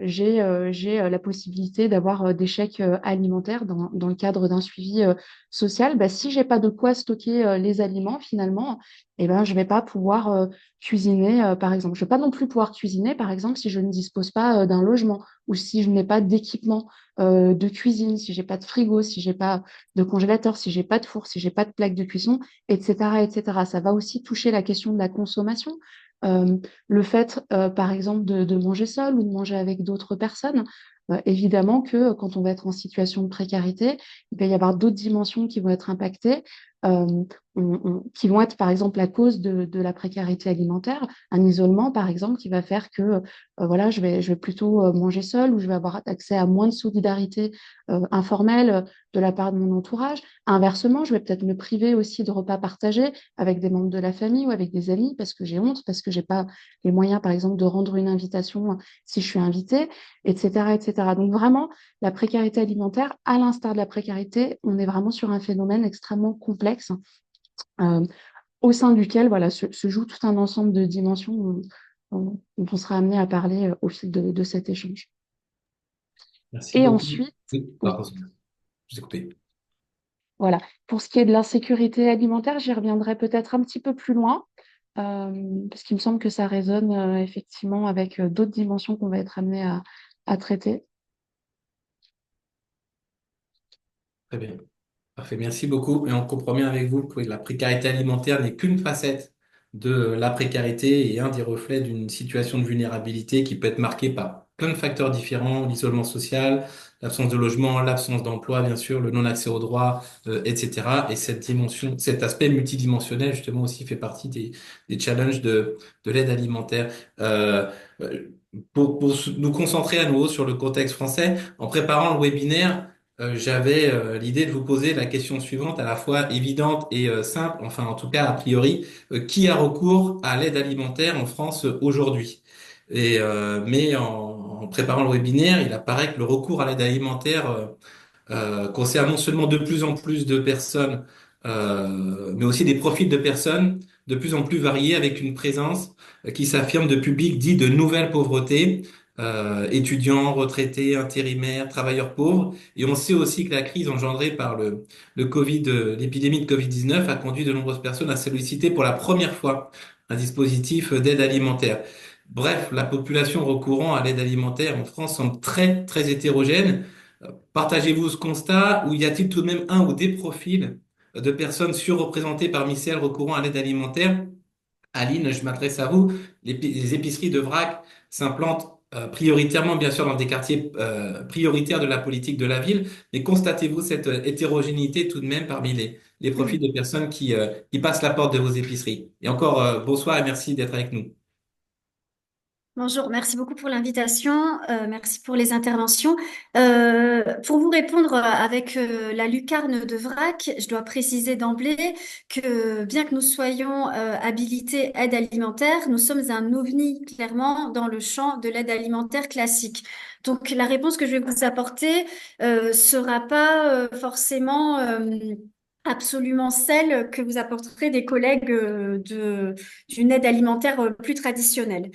j'ai la possibilité d'avoir des chèques alimentaires dans le cadre d'un suivi social. Bah, si j'ai pas de quoi stocker les aliments, finalement, eh ben, je vais pas pouvoir cuisiner, par exemple. Je vais pas non plus pouvoir cuisiner, par exemple, si je ne dispose pas d'un logement ou si je n'ai pas d'équipement de cuisine, si j'ai pas de frigo, si j'ai pas de congélateur, si j'ai pas de four, si j'ai pas de plaque de cuisson, etc., etc. Ça va aussi toucher la question de la consommation. Euh, le fait, par exemple, de manger seul ou de manger avec d'autres personnes, évidemment que quand on va être en situation de précarité, il va y avoir d'autres dimensions qui vont être impactées, euh, qui vont être, par exemple, la cause de la précarité alimentaire, un isolement, par exemple, qui va faire que voilà, je vais plutôt manger seul ou je vais avoir accès à moins de solidarité informelle de la part de mon entourage. Inversement, je vais peut-être me priver aussi de repas partagés avec des membres de la famille ou avec des amis parce que j'ai honte, parce que j'ai pas les moyens, par exemple, de rendre une invitation si je suis invitée, etc., etc. Donc vraiment, la précarité alimentaire, à l'instar de la précarité, on est vraiment sur un phénomène extrêmement complexe euh, au sein duquel voilà, se joue tout un ensemble de dimensions dont on sera amené à parler au fil de cet échange. Merci Et beaucoup. ensuite, Oui, oui, pardon, je vous ai coupé. voilà. Pour ce qui est de l'insécurité alimentaire, j'y reviendrai peut-être un petit peu plus loin, parce qu'il me semble que ça résonne effectivement avec d'autres dimensions qu'on va être amené à traiter. Très bien. Parfait, merci beaucoup. Et on comprend bien avec vous que la précarité alimentaire n'est qu'une facette de la précarité et un des reflets d'une situation de vulnérabilité qui peut être marquée par plein de facteurs différents, l'isolement social, l'absence de logement, l'absence d'emploi, bien sûr, le non-accès aux droits, etc. Et cette dimension, cet aspect multidimensionnel, justement, aussi fait partie des challenges de l'aide alimentaire. Euh, euh, pour nous concentrer à nouveau sur le contexte français, en préparant le webinaire, j'avais l'idée de vous poser la question suivante, à la fois évidente et simple, enfin en tout cas a priori, qui a recours à l'aide alimentaire en France aujourd'hui? Mais en préparant le webinaire, il apparaît que le recours à l'aide alimentaire concerne non seulement de plus en plus de personnes, mais aussi des profils de personnes de plus en plus variés avec une présence qui s'affirme de publics dits de nouvelle pauvreté, étudiants, retraités, intérimaires, travailleurs pauvres. Et on sait aussi que la crise engendrée par le Covid, l'épidémie de Covid-19 a conduit de nombreuses personnes à solliciter pour la première fois un dispositif d'aide alimentaire. Bref, la population recourant à l'aide alimentaire en France semble très, très hétérogène. Partagez-vous ce constat ou y a-t-il tout de même un ou des profils de personnes surreprésentées parmi celles recourant à l'aide alimentaire? Aline, je m'adresse à vous. Les épiceries de vrac s'implantent prioritairement, bien sûr, dans des quartiers prioritaires de la politique de la ville, mais constatez-vous cette hétérogénéité tout de même parmi les profils de personnes qui passent la porte de vos épiceries? Et encore, bonsoir et merci d'être avec nous. Bonjour, merci beaucoup pour l'invitation, merci pour les interventions. Pour vous répondre avec la lucarne de vrac, je dois préciser d'emblée que bien que nous soyons habilités aide alimentaire, nous sommes un ovni clairement dans le champ de l'aide alimentaire classique. Donc la réponse que je vais vous apporter sera pas forcément Absolument celle que vous apporterez des collègues d'une aide alimentaire plus traditionnelle.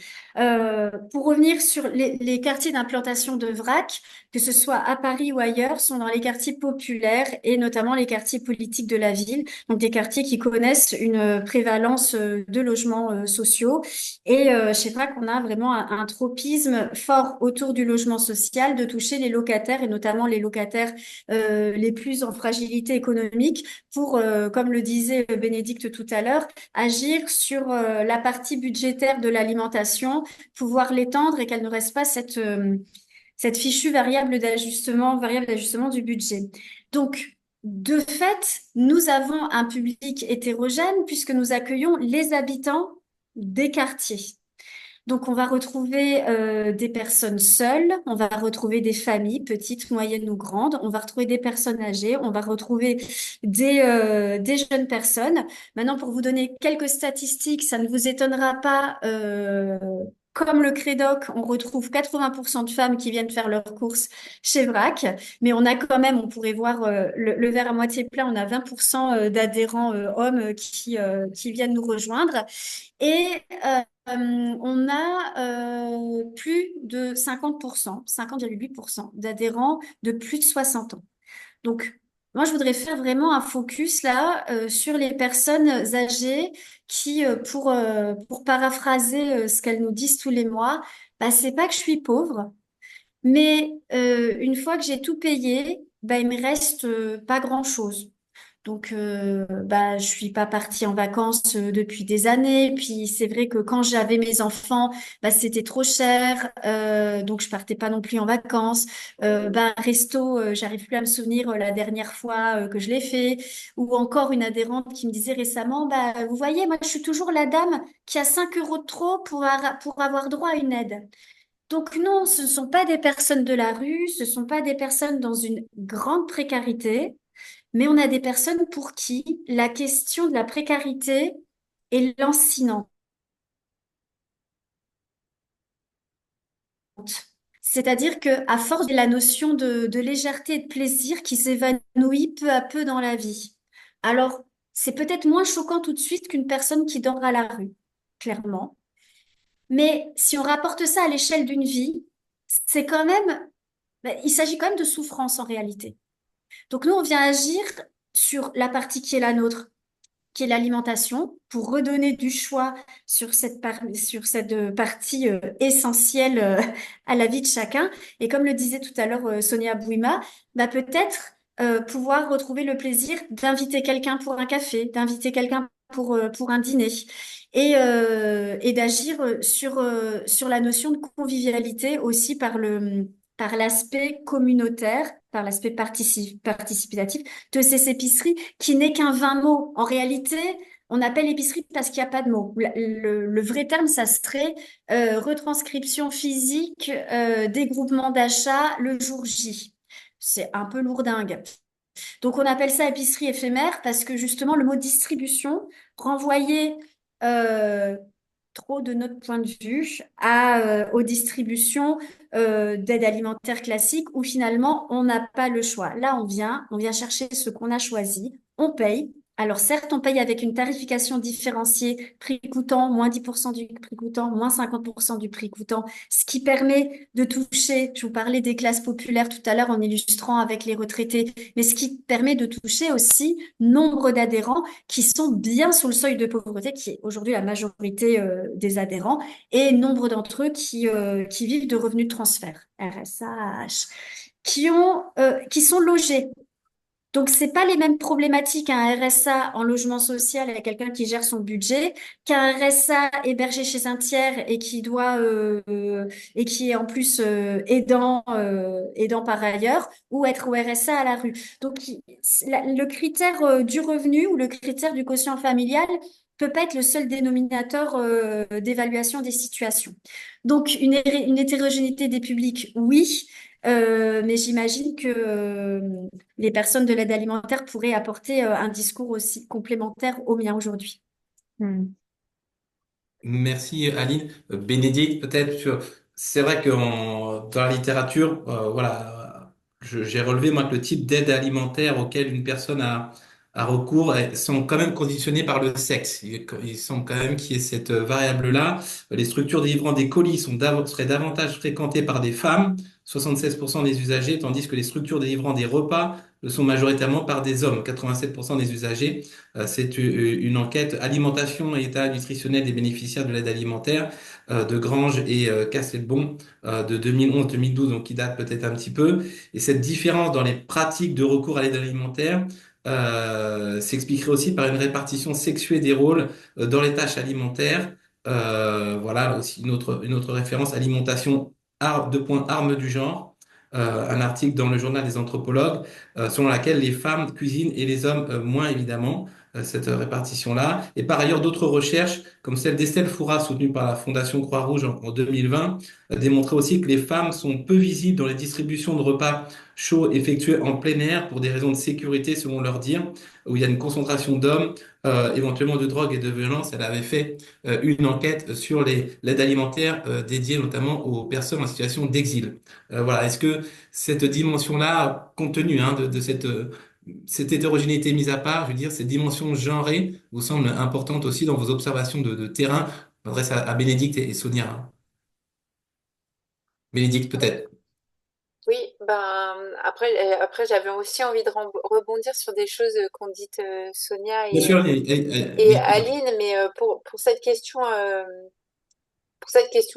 Pour revenir sur les quartiers d'implantation de vrac, que ce soit à Paris ou ailleurs, sont dans les quartiers populaires et notamment les quartiers politiques de la ville, donc des quartiers qui connaissent une prévalence de logements sociaux. Et chez vrac, on a vraiment un tropisme fort autour du logement social, de toucher les locataires et notamment les locataires les plus en fragilité économique pour, comme le disait Bénédicte tout à l'heure, agir sur la partie budgétaire de l'alimentation, pouvoir l'étendre et qu'elle ne reste pas cette fichue variable d'ajustement du budget. Donc, de fait, nous avons un public hétérogène puisque nous accueillons les habitants des quartiers. Donc, on va retrouver des personnes seules, on va retrouver des familles, petites, moyennes ou grandes, on va retrouver des personnes âgées, on va retrouver des jeunes personnes. Maintenant, pour vous donner quelques statistiques, ça ne vous étonnera pas, comme le Crédoc, on retrouve 80% de femmes qui viennent faire leurs courses chez Vrac, mais on a quand même, on pourrait voir le verre à moitié plein, on a 20% d'adhérents hommes qui viennent nous rejoindre. Et on a plus de 50%, 50,8% d'adhérents de plus de 60 ans. Donc, moi, je voudrais faire vraiment un focus là sur les personnes âgées qui, pour paraphraser ce qu'elles nous disent tous les mois, bah, c'est pas que je suis pauvre, mais une fois que j'ai tout payé, bah, il me reste pas grand-chose. Donc, bah, je suis pas partie en vacances depuis des années. Puis c'est vrai que quand j'avais mes enfants, bah, c'était trop cher, donc je partais pas non plus en vacances. Bah, un resto, j'arrive plus à me souvenir la dernière fois que je l'ai fait. Ou encore une adhérente qui me disait récemment, bah, vous voyez, moi je suis toujours la dame qui a 5 euros de trop pour avoir droit à une aide. Donc non, ce ne sont pas des personnes de la rue, ce ne sont pas des personnes dans une grande précarité, mais on a des personnes pour qui la question de la précarité est lancinante. C'est-à-dire que à force de la notion de légèreté et de plaisir qui s'évanouit peu à peu dans la vie. Alors, c'est peut-être moins choquant tout de suite qu'une personne qui dort à la rue, clairement. Mais si on rapporte ça à l'échelle d'une vie, c'est quand même, ben, il s'agit quand même de souffrance en réalité. Donc nous, on vient agir sur la partie qui est la nôtre, qui est l'alimentation, pour redonner du choix sur cette partie essentielle à la vie de chacun. Et comme le disait tout à l'heure Sonia Bouima, bah, peut-être pouvoir retrouver le plaisir d'inviter quelqu'un pour un café, d'inviter quelqu'un pour un dîner. Et d'agir sur la notion de convivialité aussi par l'aspect communautaire, par l'aspect participatif de ces épiceries qui n'est qu'un 20 mots. En réalité, on appelle épicerie parce qu'il n'y a pas de mots. Le vrai terme, ça serait retranscription physique des groupements d'achat le jour J. C'est un peu lourdingue. Donc on appelle ça épicerie éphémère parce que justement le mot distribution renvoyait euh, trop de notre point de vue aux distributions d'aide alimentaire classique où finalement on n'a pas le choix. Là, on vient chercher ce qu'on a choisi, on paye. Alors certes, on paye avec une tarification différenciée, prix coûtant, moins 10% du prix coûtant, moins 50% du prix coûtant, ce qui permet de toucher, je vous parlais des classes populaires tout à l'heure en illustrant avec les retraités, mais ce qui permet de toucher aussi nombre d'adhérents qui sont bien sous le seuil de pauvreté, qui est aujourd'hui la majorité des adhérents, et nombre d'entre eux qui vivent de revenus de transfert, RSA, AH, qui sont logés. Donc, c'est pas les mêmes problématiques qu'un RSA en logement social avec quelqu'un qui gère son budget, qu'un RSA hébergé chez un tiers et qui doit et qui est en plus aidant par ailleurs, ou être au RSA à la rue. Donc, le critère du revenu ou le critère du quotient familial peut pas être le seul dénominateur d'évaluation des situations. Donc, une hétérogénéité des publics, oui. Mais j'imagine que les personnes de l'aide alimentaire pourraient apporter un discours aussi complémentaire au mien aujourd'hui. Hmm. Merci Aline. Bénédicte, peut-être c'est vrai que dans la littérature, voilà, j'ai relevé moi que le type d'aide alimentaire auquel une personne à recours sont quand même conditionnés par le sexe. Il semble quand même qu'il y ait cette variable-là. Les structures délivrant des colis seraient davantage fréquentées par des femmes, 76% des usagers, tandis que les structures délivrant des repas le sont majoritairement par des hommes, 87% des usagers. C'est une enquête alimentation et état nutritionnel des bénéficiaires de l'aide alimentaire de Grange et Castelbon de 2011-2012, donc qui date peut-être un petit peu. Et cette différence dans les pratiques de recours à l'aide alimentaire s'expliquerait aussi par une répartition sexuée des rôles dans les tâches alimentaires. Voilà aussi une autre référence, alimentation, deux points, armes du genre. Un article dans le journal des anthropologues selon laquelle les femmes cuisinent et les hommes moins évidemment cette répartition-là. Et par ailleurs, d'autres recherches, comme celle d'Estelle Foura, soutenue par la Fondation Croix-Rouge en 2020, démontraient aussi que les femmes sont peu visibles dans les distributions de repas chauds effectués en plein air pour des raisons de sécurité, selon leur dire, où il y a une concentration d'hommes, éventuellement de drogue et de violence. Elle avait fait une enquête sur l'aide alimentaire dédiée notamment aux personnes en situation d'exil. Voilà. Est-ce que cette dimension-là, compte tenu de cette hétérogénéité mise à part, je veux dire, cette dimension genrée vous semble importante aussi dans vos observations de terrain? Je m'adresse à Bénédicte et Sonia, hein. Bénédicte, peut-être. Oui, ben après j'avais aussi envie de rebondir sur des choses qu'ont dites Sonia Bien sûr, et Aline, mais pour cette question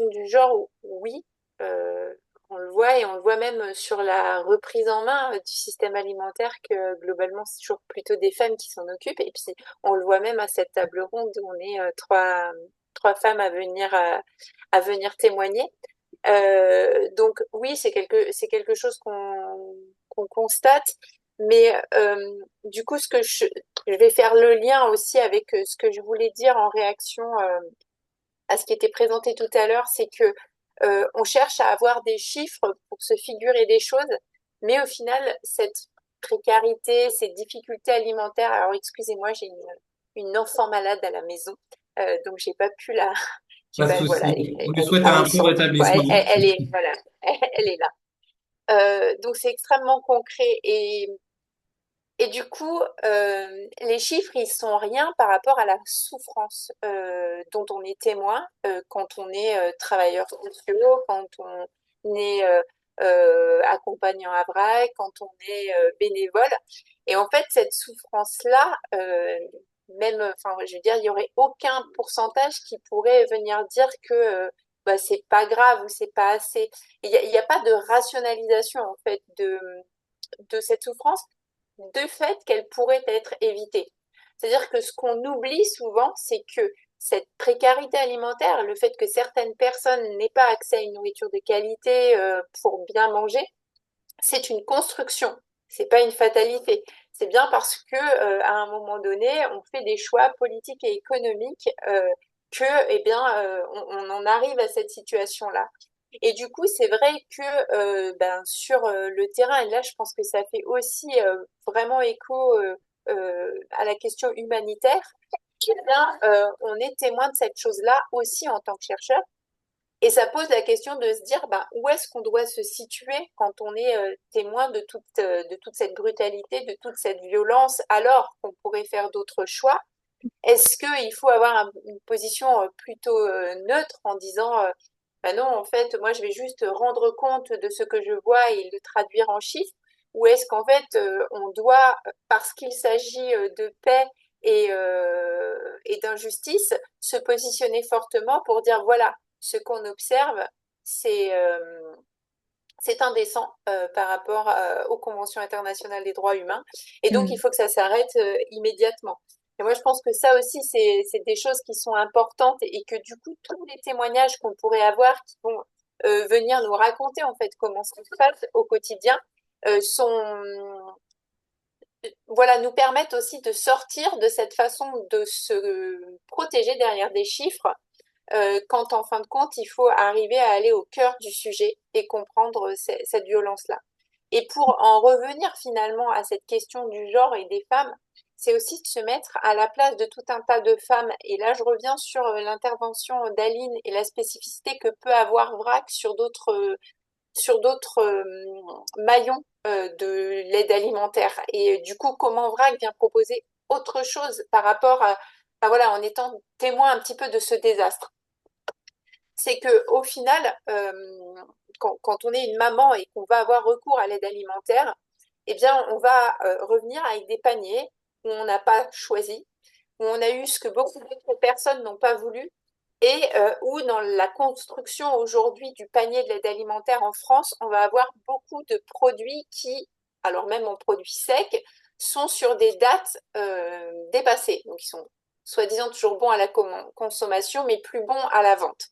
du genre, oui, on le voit et on le voit même sur la reprise en main du système alimentaire que globalement c'est toujours plutôt des femmes qui s'en occupent et puis on le voit même à cette table ronde où on est trois femmes à venir témoigner. Donc oui, c'est quelque chose qu'on constate, mais du coup, je vais faire le lien aussi avec ce que je voulais dire en réaction à ce qui était présenté tout à l'heure, c'est que on cherche à avoir des chiffres pour se figurer des choses, mais au final, cette précarité, ces difficultés alimentaires. Alors excusez-moi, j'ai une enfant malade à la maison, donc j'ai pas pu la pas de voilà, souci. On lui elle est souhaite un prompt paressante. Quoi. rétablissement. Elle est, voilà, elle est là. Donc c'est extrêmement concret et du coup, les chiffres, ils sont rien par rapport à la souffrance dont on est témoin quand on est travailleur social, quand on est accompagnant à vrac, quand on est bénévole. Et en fait, cette souffrance-là, même, enfin, je veux dire, il y aurait aucun pourcentage qui pourrait venir dire que bah, c'est pas grave ou c'est pas assez. Il y a pas de rationalisation en fait de cette souffrance de fait qu'elle pourrait être évitée. C'est-à-dire que ce qu'on oublie souvent, c'est que cette précarité alimentaire, le fait que certaines personnes n'aient pas accès à une nourriture de qualité pour bien manger, c'est une construction, c'est pas une fatalité. C'est bien parce que à un moment donné, on fait des choix politiques et économiques que, eh bien, on en arrive à cette situation-là. Et du coup, c'est vrai que ben, sur le terrain, et là, je pense que ça fait aussi vraiment écho à la question humanitaire, eh bien, on est témoin de cette chose-là aussi en tant que chercheur. Et ça pose la question de se dire, bah, où est-ce qu'on doit se situer quand on est témoin de toute cette brutalité, de toute cette violence, alors qu'on pourrait faire d'autres choix. Est-ce qu'il faut avoir une position plutôt neutre en disant, bah non, en fait, moi, je vais juste rendre compte de ce que je vois et le traduire en chiffres, ou est-ce qu'en fait, on doit, parce qu'il s'agit de paix et d'injustice, se positionner fortement pour dire, voilà, ce qu'on observe, c'est euh, c'est indécent par rapport aux conventions internationales des droits humains. Et donc, il Mm. faut que ça s'arrête immédiatement. Et moi, je pense que ça aussi, c'est des choses qui sont importantes et que du coup, tous les témoignages qu'on pourrait avoir qui vont venir nous raconter en fait comment ça se passe au quotidien sont voilà nous permettent aussi de sortir de cette façon de se protéger derrière des chiffres quand en fin de compte, il faut arriver à aller au cœur du sujet et comprendre cette violence-là. Et pour en revenir finalement à cette question du genre et des femmes, c'est aussi de se mettre à la place de tout un tas de femmes. Et là, je reviens sur l'intervention d'Aline et la spécificité que peut avoir VRAC sur d'autres maillons de l'aide alimentaire. Et du coup, comment VRAC vient proposer autre chose par rapport à, enfin, voilà, en étant témoin un petit peu de ce désastre. C'est que au final, quand on est une maman et qu'on va avoir recours à l'aide alimentaire, eh bien, on va revenir avec des paniers où on n'a pas choisi, où on a eu ce que beaucoup d'autres personnes n'ont pas voulu, et où dans la construction aujourd'hui du panier de l'aide alimentaire en France, on va avoir beaucoup de produits qui, alors même en produits secs, sont sur des dates dépassées. Donc, ils sont soi-disant toujours bons à la consommation, mais plus bons à la vente.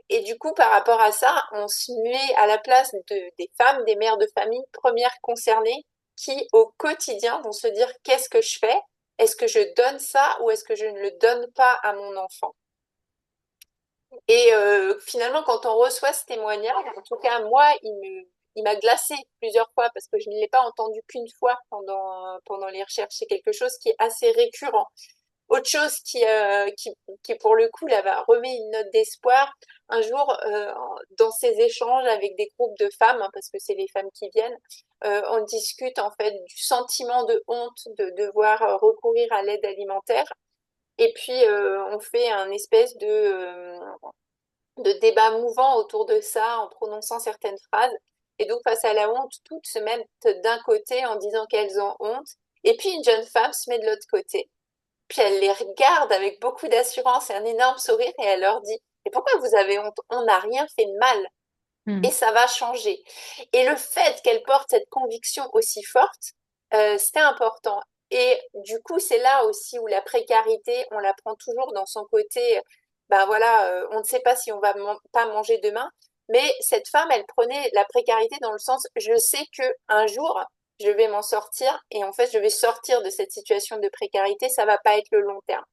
Et du coup, par rapport à ça, on se met à la place des femmes, des mères de famille premières concernées qui, au quotidien, vont se dire qu'est-ce que je fais? Est-ce que je donne ça ou est-ce que je ne le donne pas à mon enfant? Et finalement, quand on reçoit ce témoignage, en tout cas, moi, il m'a glacé plusieurs fois parce que je ne l'ai pas entendu qu'une fois pendant les recherches. C'est quelque chose qui est assez récurrent. Autre chose qui pour le coup, là, remet une note d'espoir. Un jour, dans ces échanges avec des groupes de femmes, hein, parce que c'est les femmes qui viennent, on discute en fait du sentiment de honte de devoir recourir à l'aide alimentaire. Et puis, on fait un espèce de débat mouvant autour de ça en prononçant certaines phrases. Et donc, face à la honte, toutes se mettent d'un côté en disant qu'elles ont honte. Et puis, une jeune femme se met de l'autre côté. Puis elle les regarde avec beaucoup d'assurance et un énorme sourire et elle leur dit, mais pourquoi vous avez honte? On n'a rien fait de mal Mm. et ça va changer. Et le fait qu'elle porte cette conviction aussi forte, c'était important. Et du coup, c'est là aussi où la précarité, on la prend toujours dans son côté, ben voilà, on ne sait pas si on va pas manger demain. Mais cette femme, elle prenait la précarité dans le sens, je sais que un jour, je vais m'en sortir et en fait, je vais sortir de cette situation de précarité, ça va pas être le long terme.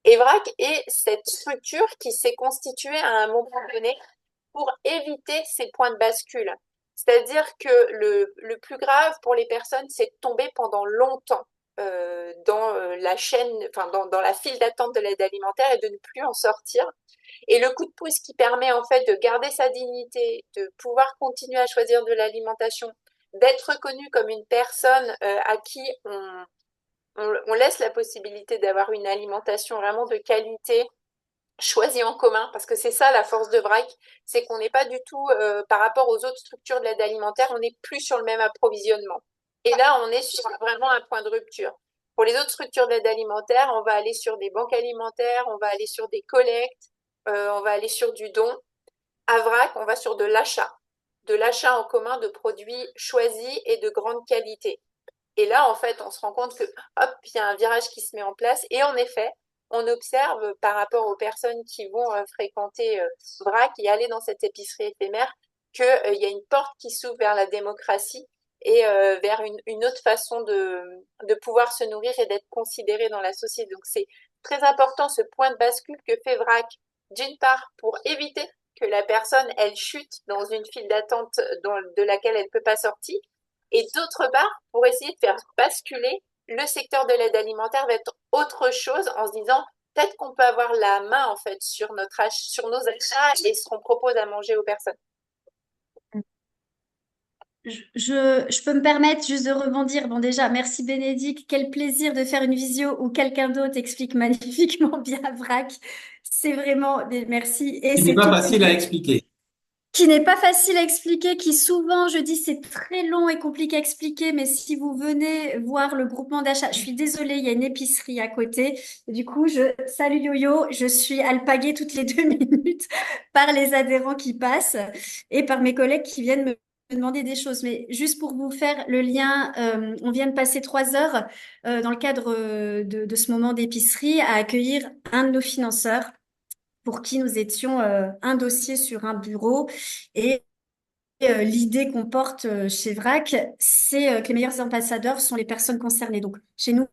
Et VRAC est cette structure qui s'est constituée à un moment donné pour éviter ces points de bascule. C'est-à-dire que le plus grave pour les personnes, c'est de tomber pendant longtemps dans la chaîne, enfin dans la file d'attente de l'aide alimentaire et de ne plus en sortir. Et le coup de pouce qui permet en fait de garder sa dignité, de pouvoir continuer à choisir de l'alimentation, d'être reconnu comme une personne à qui on laisse la possibilité d'avoir une alimentation vraiment de qualité, choisie en commun, parce que c'est ça la force de VRAC, c'est qu'on n'est pas du tout, par rapport aux autres structures de l'aide alimentaire, on n'est plus sur le même approvisionnement. Et là, on est sur vraiment un point de rupture. Pour les autres structures d'aide alimentaire, on va aller sur des banques alimentaires, on va aller sur des collectes, on va aller sur du don. À VRAC, on va sur de l'achat en commun de produits choisis et de grande qualité. Et là, en fait, on se rend compte que, hop, il y a un virage qui se met en place. Et en effet, on observe par rapport aux personnes qui vont fréquenter VRAC et aller dans cette épicerie éphémère qu'il y a une porte qui s'ouvre vers la démocratie et vers une autre façon de pouvoir se nourrir et d'être considéré dans la société. Donc, c'est très important ce point de bascule que fait VRAC, d'une part, pour éviter que la personne, elle chute dans une file d'attente de laquelle elle ne peut pas sortir, et d'autre part, pour essayer de faire basculer le secteur de l'aide alimentaire vers autre chose en se disant peut-être qu'on peut avoir la main en fait sur sur nos achats et ce qu'on propose à manger aux personnes. Je peux me permettre juste de rebondir. Bon, déjà, merci Bénédicte. Quel plaisir de faire une visio où quelqu'un d'autre explique magnifiquement bien VRAC. C'est vraiment merci. Et Il n'est c'est pas tout facile à expliquer. qui n'est pas facile à expliquer, qui souvent, je dis, c'est très long et compliqué à expliquer, mais si vous venez voir le groupement d'achat, je suis désolée, il y a une épicerie à côté. Du coup, salut Yo-Yo, je suis alpaguée toutes les 2 minutes par les adhérents qui passent et par mes collègues qui viennent me demander des choses. Mais juste pour vous faire le lien, on vient de passer 3 heures dans le cadre de ce moment d'épicerie à accueillir un de nos financeurs pour qui nous étions un dossier sur un bureau. Et l'idée qu'on porte chez VRAC, c'est que les meilleurs ambassadeurs sont les personnes concernées. Donc, chez nous,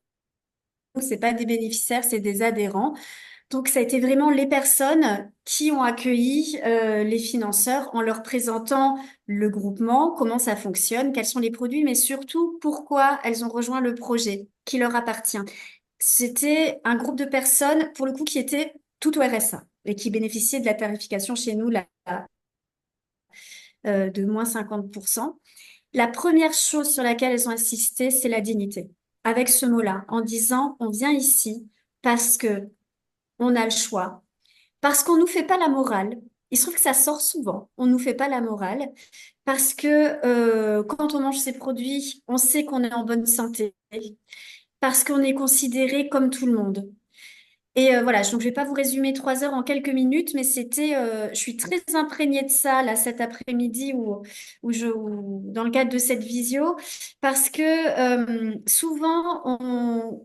c'est pas des bénéficiaires, c'est des adhérents. Donc, ça a été vraiment les personnes qui ont accueilli les financeurs en leur présentant le groupement, comment ça fonctionne, quels sont les produits, mais surtout pourquoi elles ont rejoint le projet qui leur appartient. C'était un groupe de personnes, pour le coup, qui étaient tout au RSA et qui bénéficiaient de la tarification chez nous, de moins 50%. La première chose sur laquelle elles ont insisté, c'est la dignité. Avec ce mot-là, en disant, on vient ici parce que on a le choix, parce qu'on nous fait pas la morale. Il se trouve que ça sort souvent. On nous fait pas la morale parce que quand on mange ces produits, on sait qu'on est en bonne santé, parce qu'on est considéré comme tout le monde. Et voilà, donc je vais pas vous résumer 3 heures en quelques minutes, mais je suis très imprégnée de ça là cet après-midi dans le cadre de cette visio, parce que souvent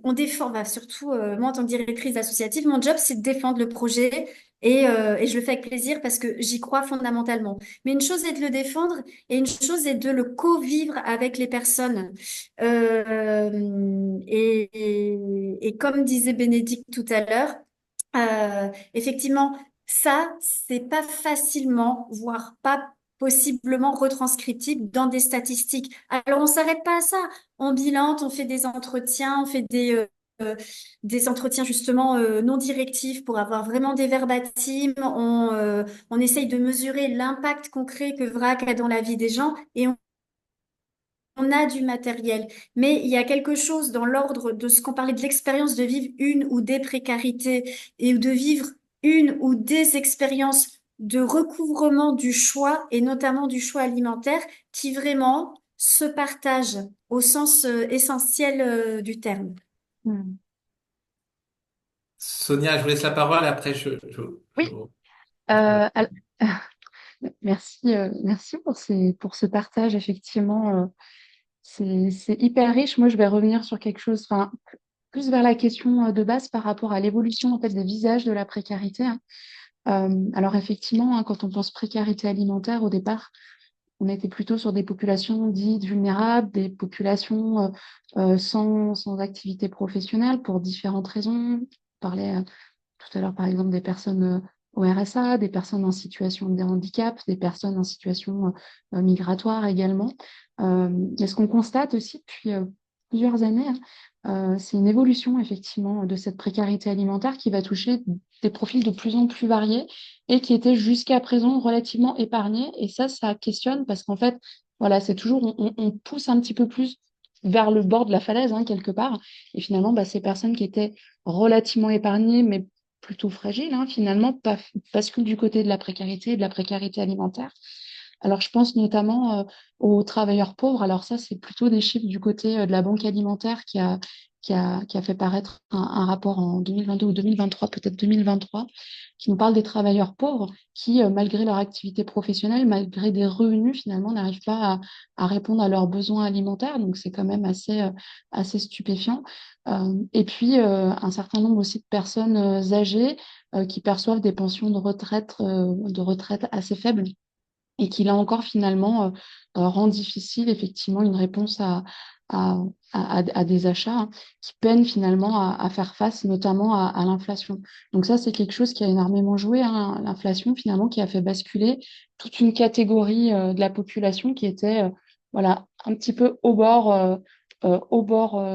on défend, bah, surtout moi en tant que directrice associative, mon job c'est de défendre le projet et je le fais avec plaisir parce que j'y crois fondamentalement. Mais une chose est de le défendre et une chose est de le co-vivre avec les personnes. Et comme disait Bénédicte tout à l'heure, effectivement, ça, c'est pas facilement, voire pas possiblement retranscriptible dans des statistiques. Alors, on s'arrête pas à ça. On bilante, on fait des entretiens, on fait des entretiens justement non directifs pour avoir vraiment des verbatims. On essaye de mesurer l'impact concret que VRAC a dans la vie des gens et on a du matériel, mais il y a quelque chose dans l'ordre de ce qu'on parlait de l'expérience de vivre une ou des précarités et de vivre une ou des expériences de recouvrement du choix et notamment du choix alimentaire qui vraiment se partagent au sens essentiel du terme. Hmm. Sonia, je vous laisse la parole, après Oui, alors, merci pour ce partage, effectivement. C'est hyper riche. Moi, je vais revenir sur quelque chose, enfin, plus vers la question de base par rapport à l'évolution en fait, des visages de la précarité, hein. Alors, effectivement, hein, quand on pense précarité alimentaire, au départ, on était plutôt sur des populations dites vulnérables, des populations sans activité professionnelle pour différentes raisons. On parlait tout à l'heure, par exemple, des personnes au RSA, des personnes en situation de handicap, des personnes en situation migratoire également. Et ce qu'on constate aussi depuis plusieurs années, hein, c'est une évolution effectivement de cette précarité alimentaire qui va toucher des profils de plus en plus variés et qui étaient jusqu'à présent relativement épargnés. Et ça questionne parce qu'en fait, voilà, c'est toujours, on pousse un petit peu plus vers le bord de la falaise, hein, quelque part. Et finalement, bah, ces personnes qui étaient relativement épargnées, mais plutôt fragiles, hein, finalement, basculent du côté de la précarité et de la précarité alimentaire. Alors, je pense notamment aux travailleurs pauvres. Alors ça, c'est plutôt des chiffres du côté de la Banque alimentaire qui a fait paraître un rapport en 2022 ou 2023, peut-être 2023, qui nous parle des travailleurs pauvres qui, malgré leur activité professionnelle, malgré des revenus, finalement, n'arrivent pas à répondre à leurs besoins alimentaires. Donc, c'est quand même assez stupéfiant. Et puis, un certain nombre aussi de personnes âgées qui perçoivent des pensions de retraite assez faibles et qui, là encore, finalement, rend difficile, effectivement, une réponse à, à des achats, hein, qui peinent finalement à faire face, notamment à l'inflation. Donc ça, c'est quelque chose qui a énormément joué, hein, l'inflation, finalement, qui a fait basculer toute une catégorie de la population qui était, voilà, un petit peu au bord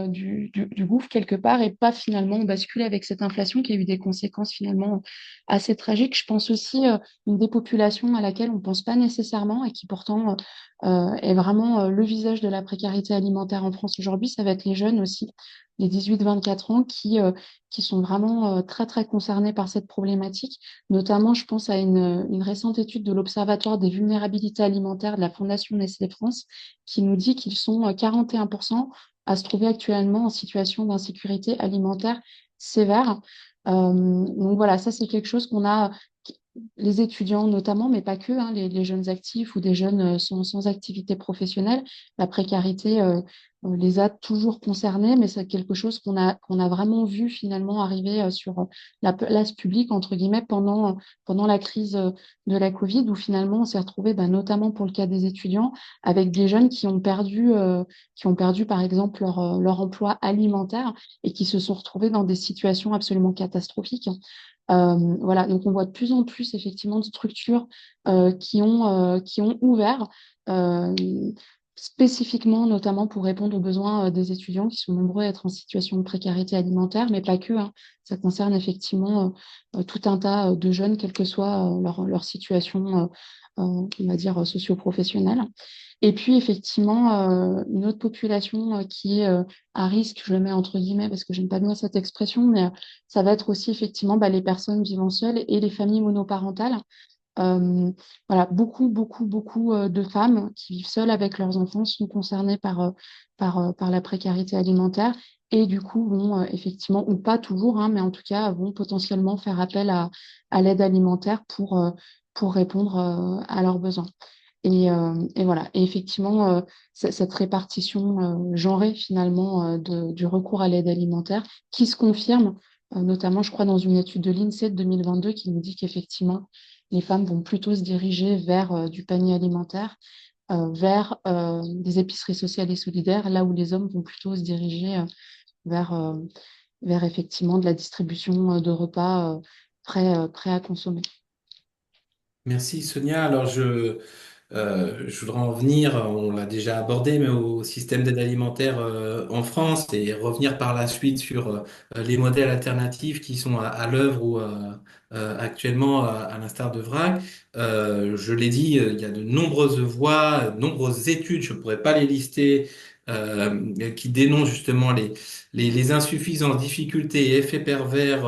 du gouffre quelque part et pas finalement basculer avec cette inflation qui a eu des conséquences finalement assez tragiques. Je pense aussi une dépopulation à laquelle on ne pense pas nécessairement et qui pourtant est vraiment le visage de la précarité alimentaire en France aujourd'hui. Ça va être les jeunes aussi, les 18-24 ans, qui sont vraiment très, très concernés par cette problématique. Notamment, je pense à une récente étude de l'Observatoire des vulnérabilités alimentaires de la Fondation Nestlé France qui nous dit qu'ils sont 41% à se trouver actuellement en situation d'insécurité alimentaire sévère. Donc voilà, ça c'est quelque chose qu'on a, les étudiants notamment, mais pas que, hein, les jeunes actifs ou des jeunes sans activité professionnelle, la précarité les a toujours concernés, mais c'est quelque chose qu'on a vraiment vu finalement arriver sur la place publique, entre guillemets, pendant la crise de la Covid, où finalement on s'est retrouvé, bah, notamment pour le cas des étudiants, avec des jeunes qui ont perdu par exemple leur emploi alimentaire et qui se sont retrouvés dans des situations absolument catastrophiques. Voilà, donc on voit de plus en plus effectivement de structures qui ont ouvert. Euh, spécifiquement, notamment pour répondre aux besoins des étudiants qui sont nombreux à être en situation de précarité alimentaire, mais pas que, hein. Ça concerne effectivement tout un tas de jeunes, quelle que soit leur situation, on va dire, socio-professionnelle. Et puis, effectivement, une autre population qui est à risque, je le mets entre guillemets parce que j'aime pas bien cette expression, mais ça va être aussi effectivement les personnes vivant seules et les familles monoparentales. Euh, voilà, beaucoup de femmes qui vivent seules avec leurs enfants sont concernées par la précarité alimentaire et du coup vont effectivement, ou pas toujours, hein, mais en tout cas vont potentiellement faire appel à l'aide alimentaire pour répondre à leurs besoins. Et voilà. Et effectivement, cette répartition genrée finalement du recours à l'aide alimentaire qui se confirme, notamment, je crois, dans une étude de l'INSEE de 2022 qui nous dit qu'effectivement, les femmes vont plutôt se diriger vers du panier alimentaire, vers des épiceries sociales et solidaires, là où les hommes vont plutôt se diriger vers, euh, vers effectivement de la distribution de repas prêts à consommer. Merci Sonia. Alors je voudrais en venir, on l'a déjà abordé, mais au système d'aide alimentaire en France et revenir par la suite sur les modèles alternatifs qui sont à l'œuvre ou actuellement à l'instar de VRAC. Je l'ai dit, il y a de nombreuses voies, de nombreuses études, je ne pourrais pas les lister, qui dénoncent justement les insuffisances, difficultés et effets pervers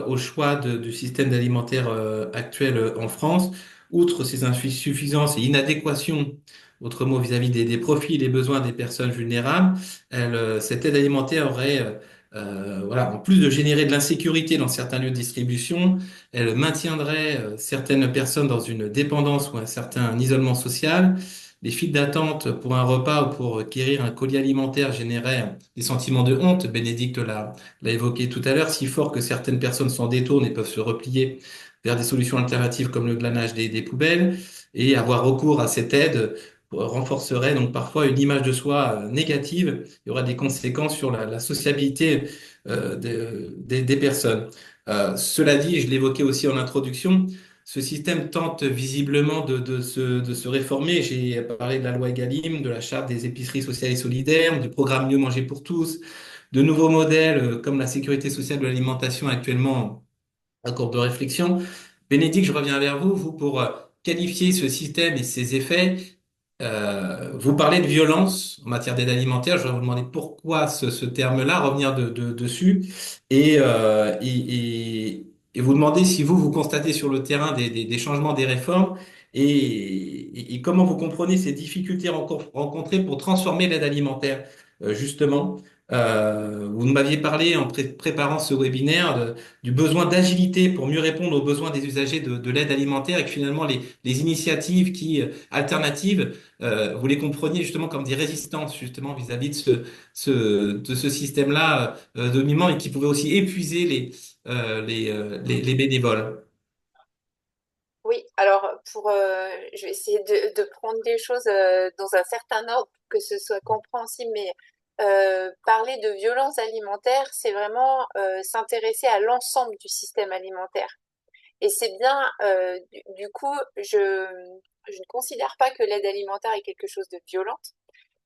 au choix du système alimentaire actuel en France. Outre ces insuffisances et inadéquations, autre mot vis-à-vis des profils et des besoins des personnes vulnérables, cette aide alimentaire aurait, voilà, en plus de générer de l'insécurité dans certains lieux de distribution, elle maintiendrait certaines personnes dans une dépendance ou un certain isolement social. Les files d'attente pour un repas ou pour acquérir un colis alimentaire généraient des sentiments de honte. Bénédicte l'a évoqué tout à l'heure, si fort que certaines personnes s'en détournent et peuvent se replier vers des solutions alternatives comme le glanage des poubelles et avoir recours à cette aide renforcerait donc parfois une image de soi négative. Il y aura des conséquences sur la sociabilité des personnes. Cela dit, je l'évoquais aussi en introduction, ce système tente visiblement de se réformer. J'ai parlé de la loi Egalim, de la charte des épiceries sociales et solidaires, du programme Mieux manger pour tous, de nouveaux modèles comme la sécurité sociale de l'alimentation actuellement en cours de réflexion. Bénédicte, je reviens vers vous, vous pour qualifier ce système et ses effets. Vous parlez de violence en matière d'aide alimentaire. Je vais vous demander pourquoi ce terme-là, revenir dessus, et vous demander si vous constatez sur le terrain des changements, des réformes, et comment vous comprenez ces difficultés rencontrées pour transformer l'aide alimentaire, justement. Vous m'aviez parlé en préparant ce webinaire du besoin d'agilité pour mieux répondre aux besoins des usagers de l'aide alimentaire et que finalement les initiatives alternatives, vous les compreniez justement comme des résistances justement vis-à-vis de ce système-là dominant et qui pouvait aussi épuiser les bénévoles. Oui, alors je vais essayer de prendre les choses dans un certain ordre pour que ce soit compréhensible, mais parler de violence alimentaire, c'est vraiment s'intéresser à l'ensemble du système alimentaire. Et c'est bien, du coup, je ne considère pas que l'aide alimentaire est quelque chose de violent.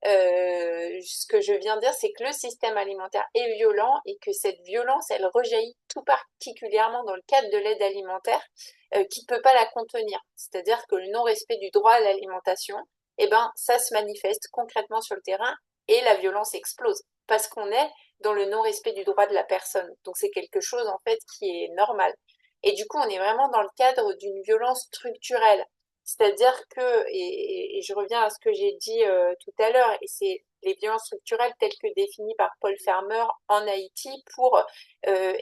Ce que je viens de dire, c'est que le système alimentaire est violent et que cette violence, elle rejaillit tout particulièrement dans le cadre de l'aide alimentaire qui ne peut pas la contenir. C'est-à-dire que le non-respect du droit à l'alimentation, eh ben, ça se manifeste concrètement sur le terrain et la violence explose parce qu'on est dans le non-respect du droit de la personne. Donc c'est quelque chose en fait qui est normal. Et du coup, on est vraiment dans le cadre d'une violence structurelle. C'est-à-dire que, et je reviens à ce que j'ai dit tout à l'heure, et c'est les violences structurelles telles que définies par Paul Farmer en Haïti pour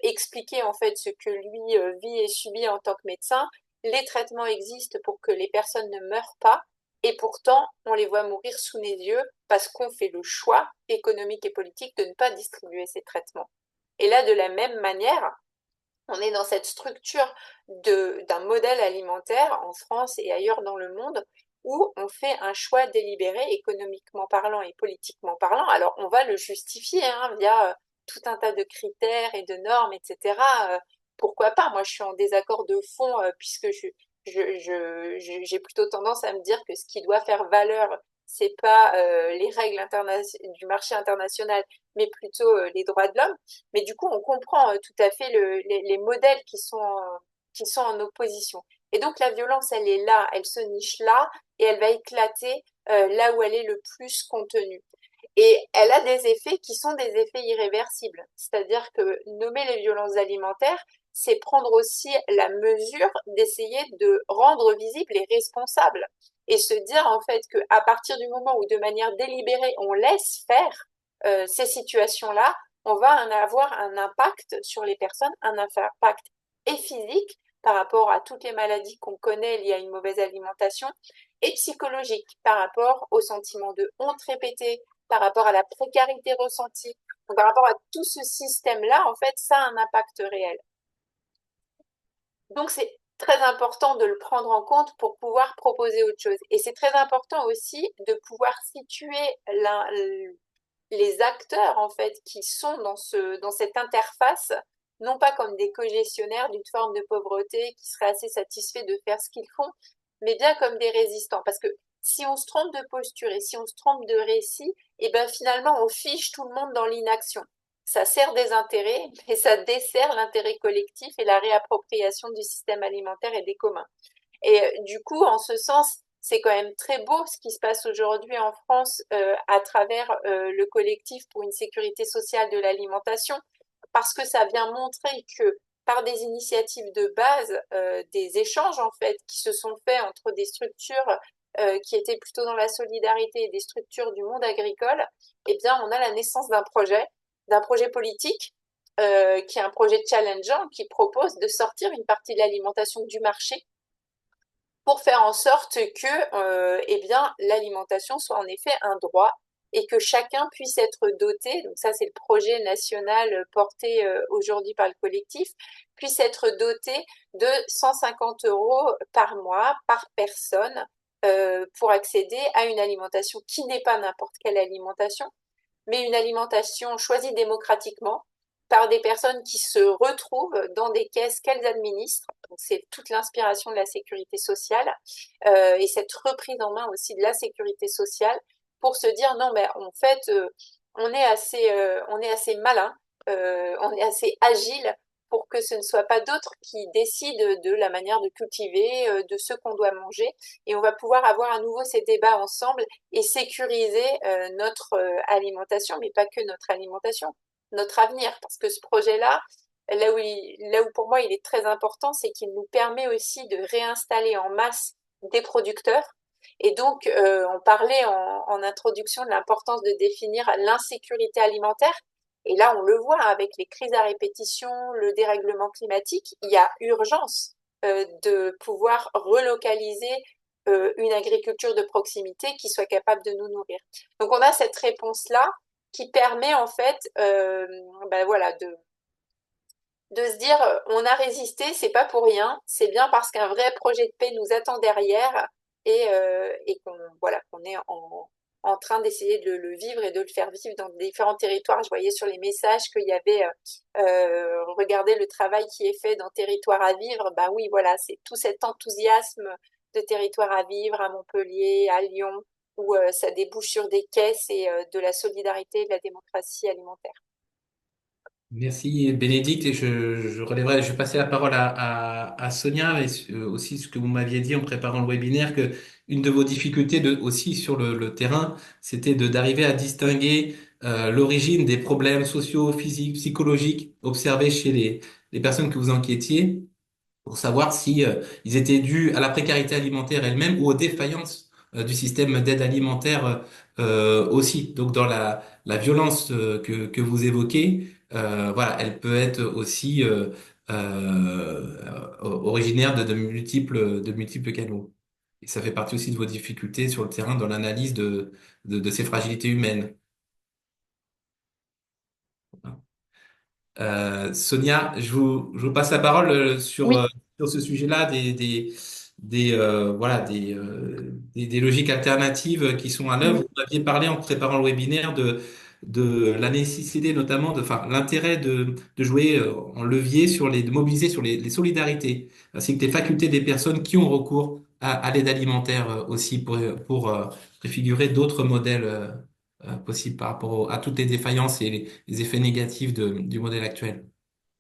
expliquer en fait ce que lui vit et subit en tant que médecin. Les traitements existent pour que les personnes ne meurent pas, et pourtant on les voit mourir sous nos yeux parce qu'on fait le choix économique et politique de ne pas distribuer ces traitements. Et là, de la même manière, on est dans cette structure d'un modèle alimentaire en France et ailleurs dans le monde où on fait un choix délibéré économiquement parlant et politiquement parlant. Alors on va le justifier via tout un tas de critères et de normes, etc. Pourquoi pas? Moi je suis en désaccord de fond puisque j'ai plutôt tendance à me dire que ce qui doit faire valeur, c'est pas les règles du marché international, mais plutôt les droits de l'homme. Mais du coup, on comprend tout à fait les modèles qui sont en opposition. Et donc la violence, elle est là, elle se niche là, et elle va éclater là où elle est le plus contenue. Et elle a des effets qui sont des effets irréversibles. C'est-à-dire que nommer les violences alimentaires, c'est prendre aussi la mesure d'essayer de rendre visibles les responsables et se dire en fait qu'à partir du moment où de manière délibérée on laisse faire ces situations-là, on va en avoir un impact sur les personnes, un impact et physique par rapport à toutes les maladies qu'on connaît liées à une mauvaise alimentation et psychologique par rapport au sentiment de honte répété, par rapport à la précarité ressentie, donc par rapport à tout ce système-là, en fait, ça a un impact réel. Donc c'est très important de le prendre en compte pour pouvoir proposer autre chose. Et c'est très important aussi de pouvoir situer les acteurs en fait qui sont dans cette interface, non pas comme des cogestionnaires d'une forme de pauvreté qui seraient assez satisfaits de faire ce qu'ils font, mais bien comme des résistants. Parce que si on se trompe de posture et si on se trompe de récit, et ben finalement on fiche tout le monde dans l'inaction. Ça sert des intérêts, mais ça dessert l'intérêt collectif et la réappropriation du système alimentaire et des communs. Et du coup, en ce sens, c'est quand même très beau ce qui se passe aujourd'hui en France à travers le collectif pour une sécurité sociale de l'alimentation, parce que ça vient montrer que par des initiatives de base, des échanges en fait qui se sont faits entre des structures qui étaient plutôt dans la solidarité et des structures du monde agricole, eh bien, on a la naissance d'un projet politique qui est un projet challengeant qui propose de sortir une partie de l'alimentation du marché pour faire en sorte que eh bien, l'alimentation soit en effet un droit et que chacun puisse être doté, donc ça c'est le projet national porté aujourd'hui par le collectif, puisse être doté de 150 euros par mois, par personne, pour accéder à une alimentation qui n'est pas n'importe quelle alimentation, mais une alimentation choisie démocratiquement par des personnes qui se retrouvent dans des caisses qu'elles administrent. Donc c'est toute l'inspiration de la sécurité sociale et cette reprise en main aussi de la sécurité sociale pour se dire non mais en fait on est assez malin, on est assez agile pour que ce ne soit pas d'autres qui décident de la manière de cultiver, de ce qu'on doit manger. Et on va pouvoir avoir à nouveau ces débats ensemble et sécuriser notre alimentation, mais pas que notre alimentation, notre avenir. Parce que ce projet-là, là où pour moi il est très important, c'est qu'il nous permet aussi de réinstaller en masse des producteurs. Et donc, on parlait en introduction de l'importance de définir l'insécurité alimentaire. Et là, on le voit avec les crises à répétition, le dérèglement climatique, il y a urgence de pouvoir relocaliser une agriculture de proximité qui soit capable de nous nourrir. Donc, on a cette réponse-là qui permet en fait, ben voilà, de se dire on a résisté, c'est pas pour rien, c'est bien parce qu'un vrai projet de paix nous attend derrière et qu'on voilà, qu'on est en train d'essayer de le vivre et de le faire vivre dans différents territoires. Je voyais sur les messages qu'il y avait regardez le travail qui est fait dans Territoire à vivre. Bah oui, voilà, c'est tout cet enthousiasme de Territoire à vivre à Montpellier, à Lyon, où ça débouche sur des caisses et de la solidarité et de la démocratie alimentaire. Merci Bénédicte et je relèverai, je vais passer la parole à Sonia et aussi ce que vous m'aviez dit en préparant le webinaire que une de vos difficultés aussi sur le terrain, c'était d'arriver à distinguer l'origine des problèmes sociaux, physiques, psychologiques observés chez les personnes que vous enquêtiez pour savoir si ils étaient dus à la précarité alimentaire elle-même ou aux défaillances du système d'aide alimentaire aussi. Donc dans la violence que vous évoquez, voilà, elle peut être aussi originaire de multiples canaux. Et ça fait partie aussi de vos difficultés sur le terrain dans l'analyse de ces fragilités humaines. Sonia, je vous passe la parole Oui, sur ce sujet-là voilà, des logiques alternatives qui sont à l'œuvre. oui. Vous aviez parlé en préparant le webinaire de la nécessité notamment, enfin, l'intérêt de jouer en levier de mobiliser sur les solidarités, ainsi que les facultés des personnes qui ont recours à l'aide alimentaire aussi pour préfigurer d'autres modèles possibles par rapport à toutes les défaillances et les effets négatifs du modèle actuel.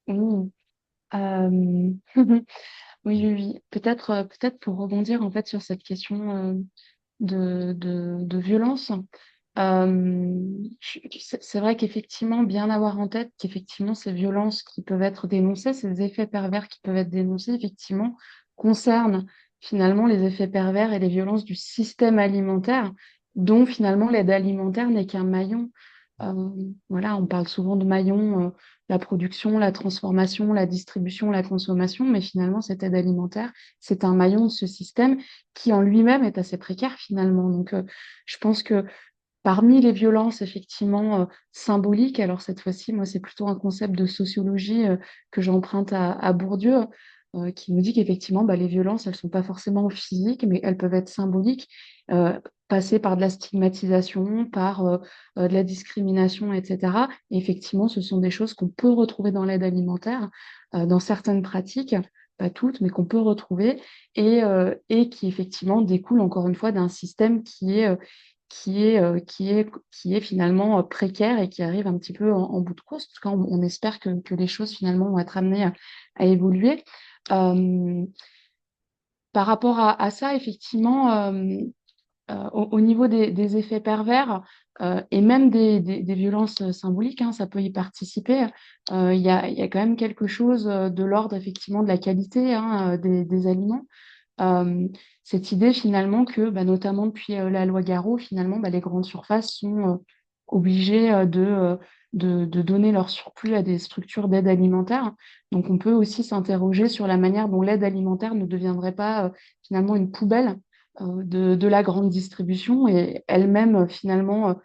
Oui. Euh, oui, oui, oui. Peut-être pour rebondir en fait sur cette question de violence. C'est vrai qu'effectivement, bien avoir en tête qu'effectivement, ces violences qui peuvent être dénoncées, ces effets pervers qui peuvent être dénoncés, effectivement, concernent finalement les effets pervers et les violences du système alimentaire, dont finalement l'aide alimentaire n'est qu'un maillon. Euh, voilà, on parle souvent de maillon, la production, la transformation, la distribution, la consommation, mais finalement, cette aide alimentaire, c'est un maillon de ce système qui en lui-même est assez précaire finalement. Donc, je pense que parmi les violences effectivement symboliques, alors cette fois-ci, moi, c'est plutôt un concept de sociologie que j'emprunte à Bourdieu, qui nous dit qu'effectivement, bah, les violences, elles sont pas forcément physiques, mais elles peuvent être symboliques, euh, passer par de la stigmatisation, par de la discrimination, etc. Et effectivement, ce sont des choses qu'on peut retrouver dans l'aide alimentaire, dans certaines pratiques, pas toutes, mais qu'on peut retrouver, et qui effectivement découlent encore une fois d'un système qui est finalement précaire et qui arrive un petit peu en bout de course. En tout cas, on espère que les choses finalement vont être amenées à évoluer. Euh, Par rapport à ça, effectivement, au niveau des effets pervers et même des violences symboliques, hein, ça peut y participer. Il y a quand même quelque chose de l'ordre effectivement de la qualité, hein, des aliments. Euh, Cette idée finalement que, bah, notamment depuis la loi Garot, finalement, bah, les grandes surfaces sont obligées de donner leur surplus à des structures d'aide alimentaire. Donc on peut aussi s'interroger sur la manière dont l'aide alimentaire ne deviendrait pas finalement une poubelle de la grande distribution et elle-même finalement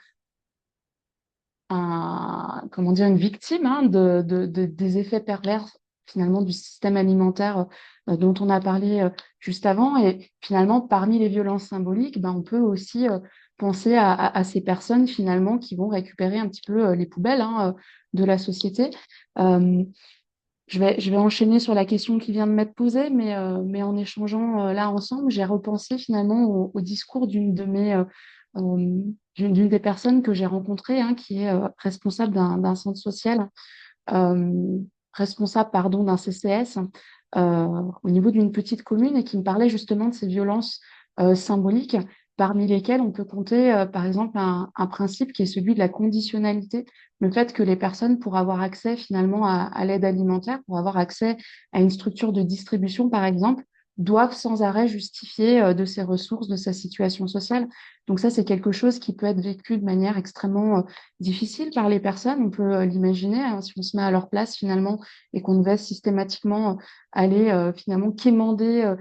comment dire, une victime hein, des effets pervers finalement du système alimentaire dont on a parlé juste avant. Et finalement, parmi les violences symboliques, ben, on peut aussi penser à ces personnes finalement qui vont récupérer un petit peu les poubelles hein, de la société. Euh, je vais enchaîner sur la question qui vient de m'être posée, mais en échangeant là ensemble, j'ai repensé finalement au discours euh, d'une des personnes que j'ai rencontrées, hein, qui est responsable d'un centre social, euh, responsable, pardon, d'un CCS au niveau d'une petite commune et qui me parlait justement de ces violences symboliques, parmi lesquelles on peut compter, par exemple, un principe qui est celui de la conditionnalité, le fait que les personnes, pour avoir accès finalement à l'aide alimentaire, pour avoir accès à une structure de distribution, par exemple, doivent sans arrêt justifier de ses ressources, de sa situation sociale. Donc ça, c'est quelque chose qui peut être vécu de manière extrêmement difficile par les personnes. On peut l'imaginer hein, si on se met à leur place finalement et qu'on devait systématiquement aller finalement quémander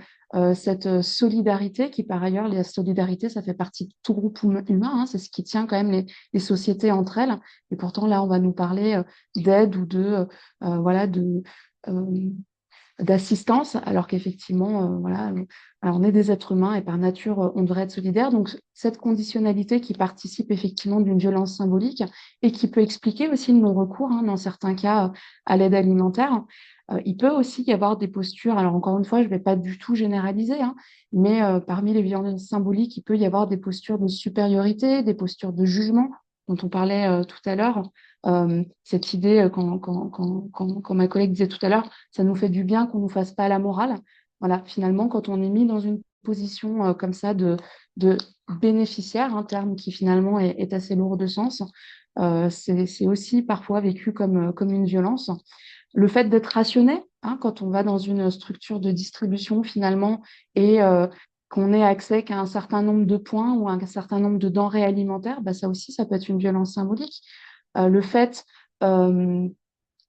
cette solidarité qui par ailleurs, la solidarité, ça fait partie de tout groupe humain. Hein, c'est ce qui tient quand même les sociétés entre elles. Et pourtant là, on va nous parler d'aide ou voilà euh, d'assistance, alors qu'effectivement, voilà, alors on est des êtres humains et par nature, on devrait être solidaire. Donc, cette conditionnalité qui participe effectivement d'une violence symbolique et qui peut expliquer aussi le non-recours, hein, dans certains cas, à l'aide alimentaire. Il peut aussi y avoir des postures, alors encore une fois, je ne vais pas du tout généraliser, hein, mais parmi les violences symboliques, il peut y avoir des postures de supériorité, des postures de jugement dont on parlait tout à l'heure. Cette idée, quand ma collègue disait tout à l'heure, ça nous fait du bien qu'on ne nous fasse pas la morale. Voilà, finalement, quand on est mis dans une position comme ça de bénéficiaire, un terme qui finalement est assez lourd de sens, c'est aussi parfois vécu comme une violence. Le fait d'être rationné, hein, quand on va dans une structure de distribution finalement et qu'on ait accès qu'à un certain nombre de points ou à un certain nombre de denrées alimentaires, bah, ça aussi, ça peut être une violence symbolique. Le fait, euh,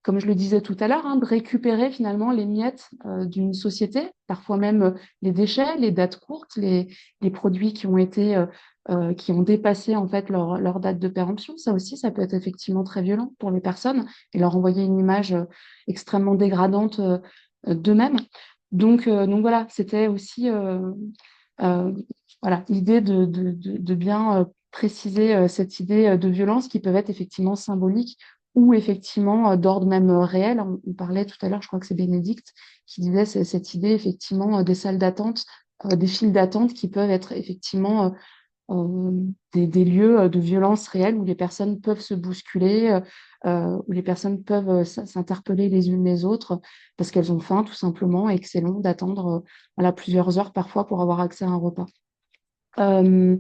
comme je le disais tout à l'heure, hein, de récupérer finalement les miettes d'une société, parfois même les déchets, les dates courtes, les produits qui ont été, qui ont dépassé en fait leur date de péremption. Ça aussi, ça peut être effectivement très violent pour les personnes et leur envoyer une image extrêmement dégradante d'eux-mêmes. Donc voilà, c'était aussi euh, voilà, l'idée de bien préciser cette idée de violence qui peuvent être effectivement symboliques ou effectivement d'ordre même réel. On parlait tout à l'heure, je crois que c'est Bénédicte qui disait cette idée effectivement des salles d'attente des files d'attente qui peuvent être effectivement euh, des lieux de violence réelle où les personnes peuvent se bousculer, où les personnes peuvent s'interpeller les unes les autres parce qu'elles ont faim tout simplement et que c'est long d'attendre voilà, plusieurs heures parfois pour avoir accès à un repas. Euh,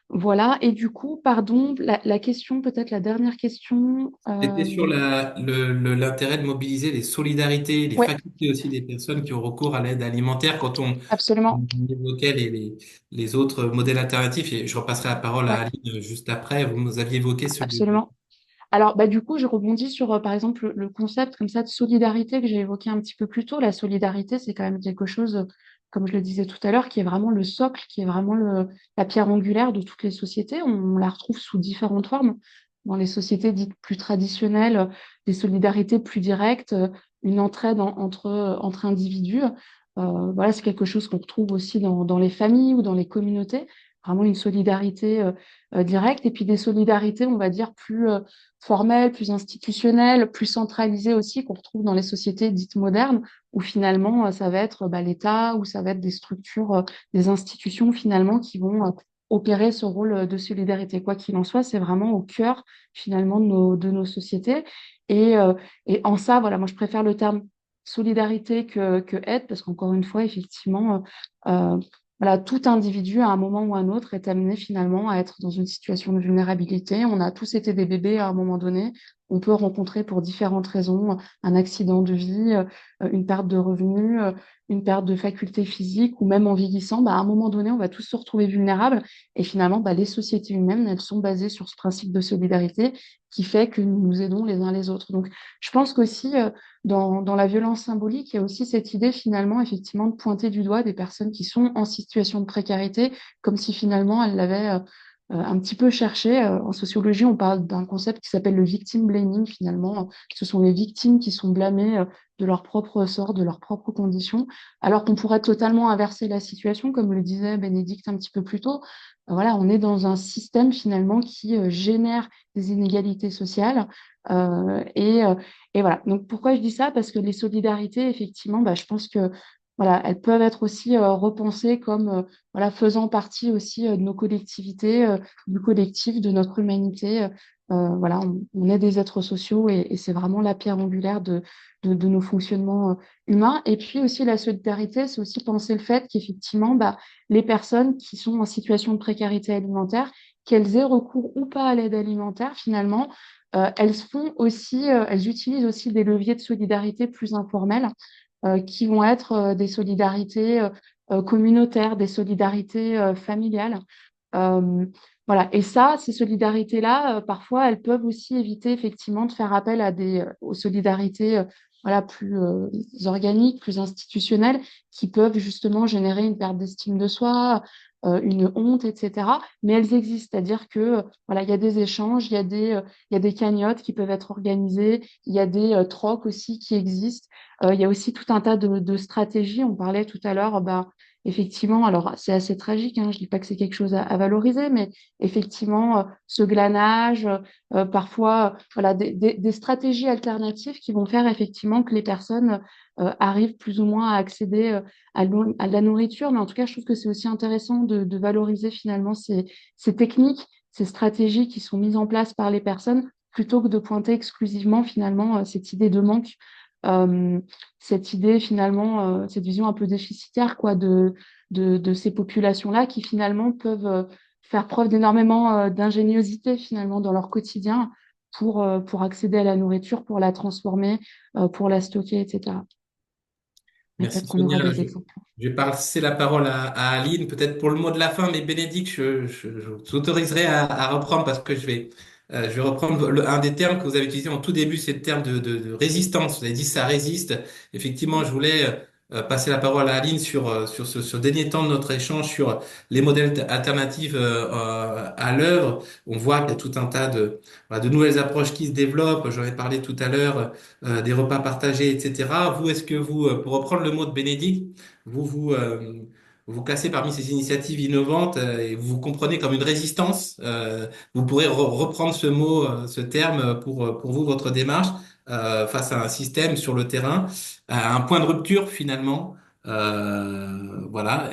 voilà, et du coup, pardon, la question, peut-être la dernière question. C'était sur l'intérêt de mobiliser les solidarités, les Ouais, facultés aussi des personnes qui ont recours à l'aide alimentaire quand on absolument. évoquait les autres modèles alternatifs. Et je repasserai la parole à Ouais, Aline juste après. Vous nous aviez évoqué celui de... absolument. Alors, bah, du coup, je rebondis sur, par exemple, le concept comme ça de solidarité que j'ai évoqué un petit peu plus tôt. La solidarité, c'est quand même quelque chose, comme je le disais tout à l'heure, qui est vraiment le socle, qui est vraiment la pierre angulaire de toutes les sociétés. On la retrouve sous différentes formes. Dans les sociétés dites plus traditionnelles, des solidarités plus directes, une entraide entre individus. Voilà, c'est quelque chose qu'on retrouve aussi dans les familles ou dans les communautés. Vraiment une solidarité directe. Et puis des solidarités, on va dire, plus formelle, plus institutionnelle, plus centralisée aussi, qu'on retrouve dans les sociétés dites modernes, où finalement, ça va être bah, l'État, ou ça va être des structures, des institutions finalement qui vont opérer ce rôle de solidarité. Quoi qu'il en soit, c'est vraiment au cœur finalement de nos sociétés. Et, euh, et en ça, voilà, moi je préfère le terme solidarité que aide, parce qu'encore une fois, effectivement, voilà, tout individu, à un moment ou à un autre, est amené finalement à être dans une situation de vulnérabilité. On a tous été des bébés à un moment donné. On peut rencontrer pour différentes raisons un accident de vie, une perte de revenus, une perte de facultés physiques, ou même en vieillissant, bah, à un moment donné, on va tous se retrouver vulnérables. Et finalement, bah, les sociétés humaines, elles sont basées sur ce principe de solidarité qui fait que nous nous aidons les uns les autres. Donc, je pense qu'aussi, dans la violence symbolique, il y a aussi cette idée finalement, effectivement, de pointer du doigt des personnes qui sont en situation de précarité, comme si finalement elles l'avaient un petit peu cherché. En sociologie, on parle d'un concept qui s'appelle le victim blaming finalement. Ce sont les victimes qui sont blâmées de leur propre sort, de leurs propres conditions, alors qu'on pourrait totalement inverser la situation, comme le disait Bénédicte un petit peu plus tôt. Voilà, on est dans un système finalement qui génère des inégalités sociales. Euh, et, euh, et voilà. Donc pourquoi je dis ça? Parce que les solidarités, effectivement, bah, je pense que voilà, elles peuvent être aussi repensées comme voilà, faisant partie aussi de nos collectivités, du collectif, de notre humanité. Voilà, on est des êtres sociaux et c'est vraiment la pierre angulaire de nos fonctionnements humains. Et puis aussi la solidarité, c'est aussi penser le fait qu'effectivement, bah, les personnes qui sont en situation de précarité alimentaire, qu'elles aient recours ou pas à l'aide alimentaire, finalement, elles utilisent aussi des leviers de solidarité plus informels qui vont être des solidarités communautaires, des solidarités familiales. Euh, voilà. Et ça, ces solidarités-là, parfois, elles peuvent aussi éviter effectivement de faire appel à aux solidarités voilà, plus organiques, plus institutionnelles, qui peuvent justement générer une perte d'estime de soi, une honte, etc. Mais elles existent, c'est-à-dire que voilà, il y a des échanges, il y a des cagnottes qui peuvent être organisées, il y a des trocs aussi qui existent. Il y a aussi tout un tas de stratégies. On parlait tout à l'heure, bah, effectivement, alors c'est assez tragique, hein, je dis pas que c'est quelque chose à valoriser, mais effectivement, ce glanage, parfois, voilà, des stratégies alternatives qui vont faire effectivement que les personnes arrivent plus ou moins à accéder à la nourriture. Mais en tout cas, je trouve que c'est aussi intéressant de valoriser finalement ces techniques, ces stratégies qui sont mises en place par les personnes, plutôt que de pointer exclusivement finalement cette idée de manque. Euh, Cette idée finalement, cette vision un peu déficitaire quoi, de ces populations-là qui finalement peuvent faire preuve d'énormément d'ingéniosité finalement dans leur quotidien pour accéder à la nourriture, pour la transformer, pour la stocker, etc. Et Merci peut-être qu'on aura Sonia. des exemples. Je vais passer la parole à Aline, peut-être pour le mot de la fin, mais Bénédicte, je t'autoriserai à reprendre parce que je vais reprendre un des termes que vous avez utilisé en tout début, c'est le terme de résistance. Vous avez dit ça résiste. Effectivement, je voulais passer la parole à Aline sur ce dernier temps de notre échange sur les modèles alternatifs à l'œuvre. On voit qu'il y a tout un tas voilà, de nouvelles approches qui se développent. J'en ai parlé tout à l'heure, des repas partagés, etc. Vous, est-ce que vous, pour reprendre le mot de Bénédicte, vous classez parmi ces initiatives innovantes et vous vous comprenez comme une résistance. Vous pourrez reprendre ce mot, ce terme pour vous, votre démarche face à un système sur le terrain, à un point de rupture finalement, Voilà,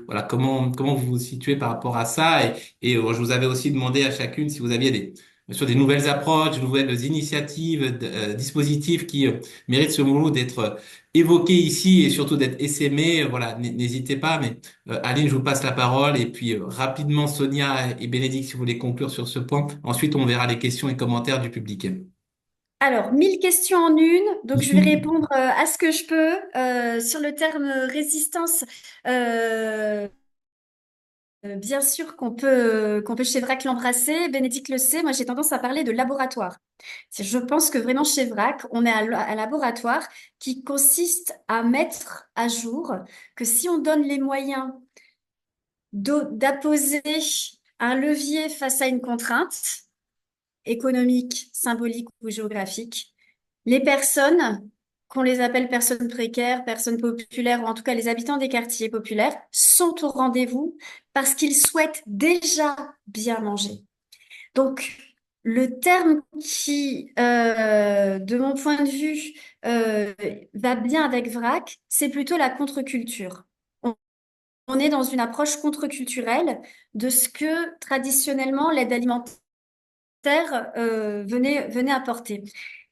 voilà comment vous vous situez par rapport à ça je vous avais aussi demandé à chacune si vous aviez des nouvelles approches, de nouvelles initiatives, dispositifs qui méritent ce mot d'être évoqués ici et surtout d'être essaimés. Voilà, n'hésitez pas. Mais Aline, je vous passe la parole et puis rapidement Sonia et Bénédicte si vous voulez conclure sur ce point. Ensuite, on verra les questions et commentaires du public. Alors, 1000 questions en une, donc je vais répondre à ce que je peux. Sur le terme résistance, euh, bien sûr qu'on peut chez Vrac l'embrasser. Bénédicte le sait, moi j'ai tendance à parler de laboratoire. Je pense que vraiment chez Vrac, on est un laboratoire qui consiste à mettre à jour que si on donne les moyens d'apposer un levier face à une contrainte économique, symbolique ou géographique, les personnes, qu'on les appelle personnes précaires, personnes populaires, ou en tout cas les habitants des quartiers populaires, sont au rendez-vous parce qu'ils souhaitent déjà bien manger. Donc, le terme qui, de mon point de vue, euh, va bien avec vrac, c'est plutôt la contre-culture. On est dans une approche contre-culturelle de ce que traditionnellement l'aide alimentaire venait apporter.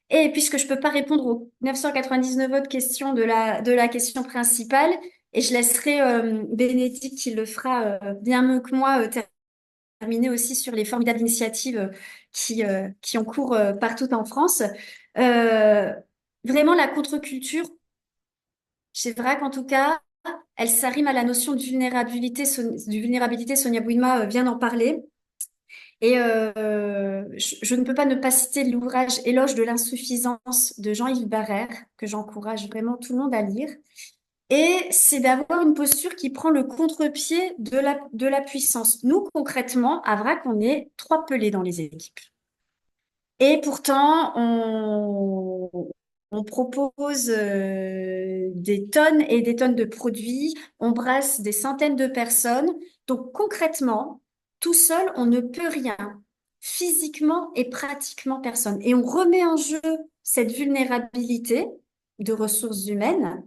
Et puisque je peux pas répondre aux 999 autres questions de la question principale, et je laisserai Bénédicte qui le fera bien mieux que moi terminer aussi sur les formidables initiatives qui ont cours partout en France. Euh, Vraiment, la contre-culture, c'est vrai qu'en tout cas, elle s'arrime à la notion de vulnérabilité. Sonia Bouinma vient d'en parler. Et je ne peux pas ne pas citer l'ouvrage Éloge de l'insuffisance de Jean-Yves Barrère, que j'encourage vraiment tout le monde à lire. Et c'est d'avoir une posture qui prend le contre-pied de la puissance. Nous, concrètement, à Vrac, on est trois pelés dans les équipes. Et pourtant, on propose des tonnes et des tonnes de produits, on brasse des centaines de personnes. Donc concrètement, tout seul, on ne peut rien. Physiquement et pratiquement personne. Et on remet en jeu cette vulnérabilité de ressources humaines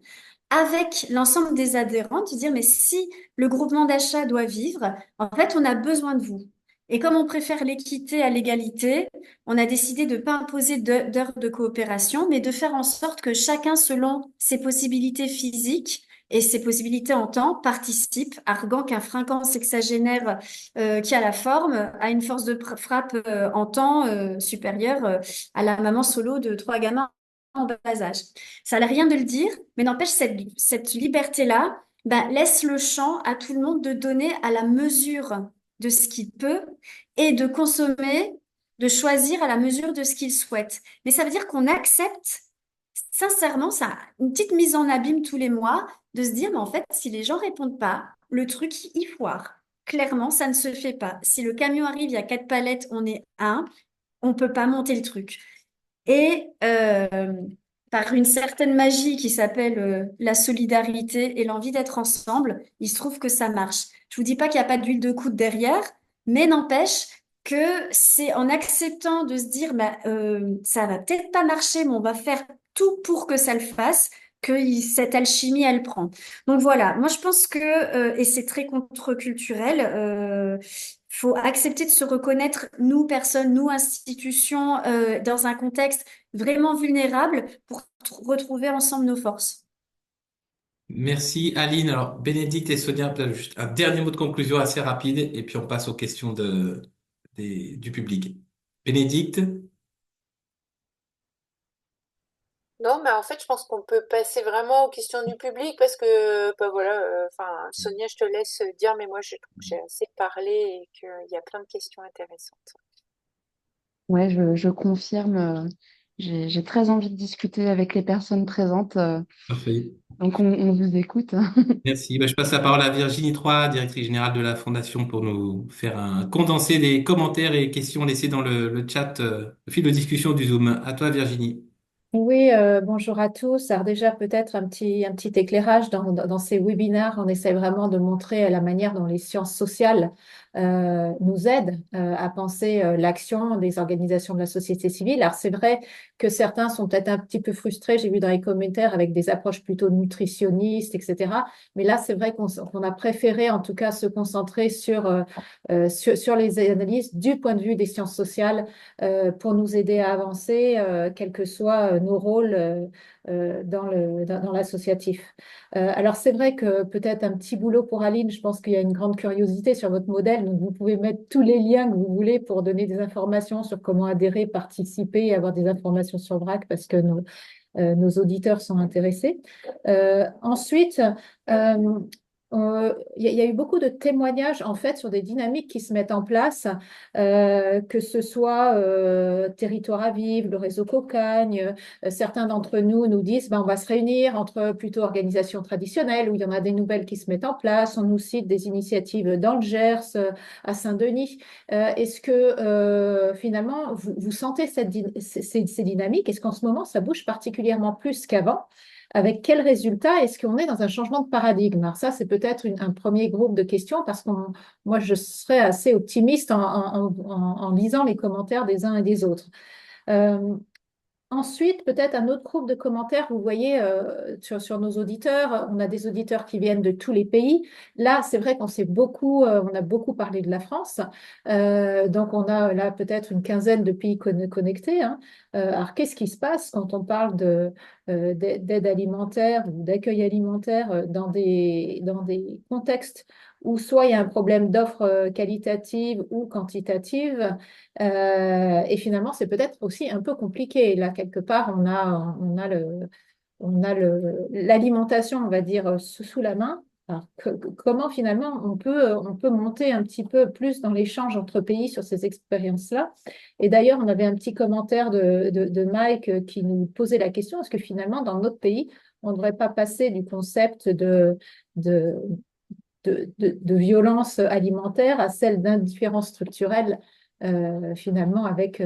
avec l'ensemble des adhérents, de dire, mais si le groupement d'achat doit vivre, en fait, on a besoin de vous. Et comme on préfère l'équité à l'égalité, on a décidé de ne pas imposer d'heures de coopération, mais de faire en sorte que chacun, selon ses possibilités physiques et ses possibilités en temps, participe, arguant qu'un fringant sexagénaire qui a la forme a une force de frappe en temps supérieure à la maman solo de trois gamins en bas âge. Ça n'a rien de le dire, mais n'empêche, cette liberté-là laisse le champ à tout le monde de donner à la mesure de ce qu'il peut et de consommer, de choisir à la mesure de ce qu'il souhaite. Mais ça veut dire qu'on accepte, sincèrement, ça, une petite mise en abîme tous les mois, de se dire, mais en fait, si les gens répondent pas, le truc, il foire. Clairement, ça ne se fait pas. Si le camion arrive, il y a 4 palettes, on est un, on peut pas monter le truc. Et par une certaine magie qui s'appelle la solidarité et l'envie d'être ensemble, il se trouve que ça marche. Je vous dis pas qu'il n'y a pas d'huile de coude derrière, mais n'empêche que c'est en acceptant de se dire, ça va peut-être pas marcher, mais on va faire tout pour que ça le fasse, que cette alchimie, elle prend. Donc voilà, moi je pense que, et c'est très contre-culturel, faut accepter de se reconnaître, nous, personnes, nous, institutions, dans un contexte vraiment vulnérable pour retrouver ensemble nos forces. Merci Aline. Alors Bénédicte et Sonia, peut-être juste un dernier mot de conclusion assez rapide et puis on passe aux questions du public. Bénédicte, Non, mais en fait, je pense qu'on peut passer vraiment aux questions du public parce que, bah voilà, enfin, Sonia, je te laisse dire, mais moi, je trouve que j'ai assez parlé et qu'il y a plein de questions intéressantes. Ouais, je confirme. J'ai très envie de discuter avec les personnes présentes. parfait. Donc, on vous écoute. Merci. Bah, je passe la parole à Virginie Troy, directrice générale de la Fondation, pour nous faire un condensé des commentaires et questions laissés dans le chat, le fil de discussion du Zoom. À toi, Virginie. Oui, bonjour à tous. Alors déjà, peut-être un petit éclairage dans ces webinaires. On essaie vraiment de montrer la manière dont les sciences sociales nous aide à penser l'action des organisations de la société civile. Alors c'est vrai que certains sont peut-être un petit peu frustrés, j'ai vu dans les commentaires, avec des approches plutôt nutritionnistes, etc. Mais là, c'est vrai qu'on a préféré en tout cas se concentrer sur les analyses du point de vue des sciences sociales pour nous aider à avancer, quels que soient nos rôles dans l'associatif. Alors c'est vrai que peut-être un petit boulot pour Aline, je pense qu'il y a une grande curiosité sur votre modèle, donc vous pouvez mettre tous les liens que vous voulez pour donner des informations sur comment adhérer, participer et avoir des informations sur VRAC parce que nos auditeurs sont intéressés. Ensuite, il y a eu beaucoup de témoignages en fait sur des dynamiques qui se mettent en place, que ce soit Territoire à vivre, le réseau Cocagne. Certains d'entre nous nous disent ben, on va se réunir entre plutôt organisations traditionnelles où il y en a des nouvelles qui se mettent en place. On nous cite des initiatives dans le Gers, à Saint-Denis. Est-ce que finalement vous sentez ces dynamiques? Est-ce qu'en ce moment ça bouge particulièrement plus qu'avant? Avec quel résultat est-ce qu'on est dans un changement de paradigme? Alors ça, c'est peut-être un premier groupe de questions parce que moi, je serais assez optimiste en lisant les commentaires des uns et des autres. Euh, Ensuite, peut-être un autre groupe de commentaires, vous voyez, sur nos auditeurs, on a des auditeurs qui viennent de tous les pays. Là, c'est vrai on a beaucoup parlé de la France. Donc, on a là peut-être une quinzaine de pays connectés, hein. Alors, qu'est-ce qui se passe quand on parle d'aide alimentaire ou d'accueil alimentaire dans des contextes où soit il y a un problème d'offres qualitatives ou quantitatives, et finalement, c'est peut-être aussi un peu compliqué. Là, quelque part, l'alimentation, on va dire, sous la main. Alors, comment finalement on peut monter un petit peu plus dans l'échange entre pays sur ces expériences-là? Et d'ailleurs, on avait un petit commentaire de Mike qui nous posait la question, est-ce que finalement, dans notre pays, on ne devrait pas passer du concept de, de violence alimentaire à celle d'indifférence structurelle finalement avec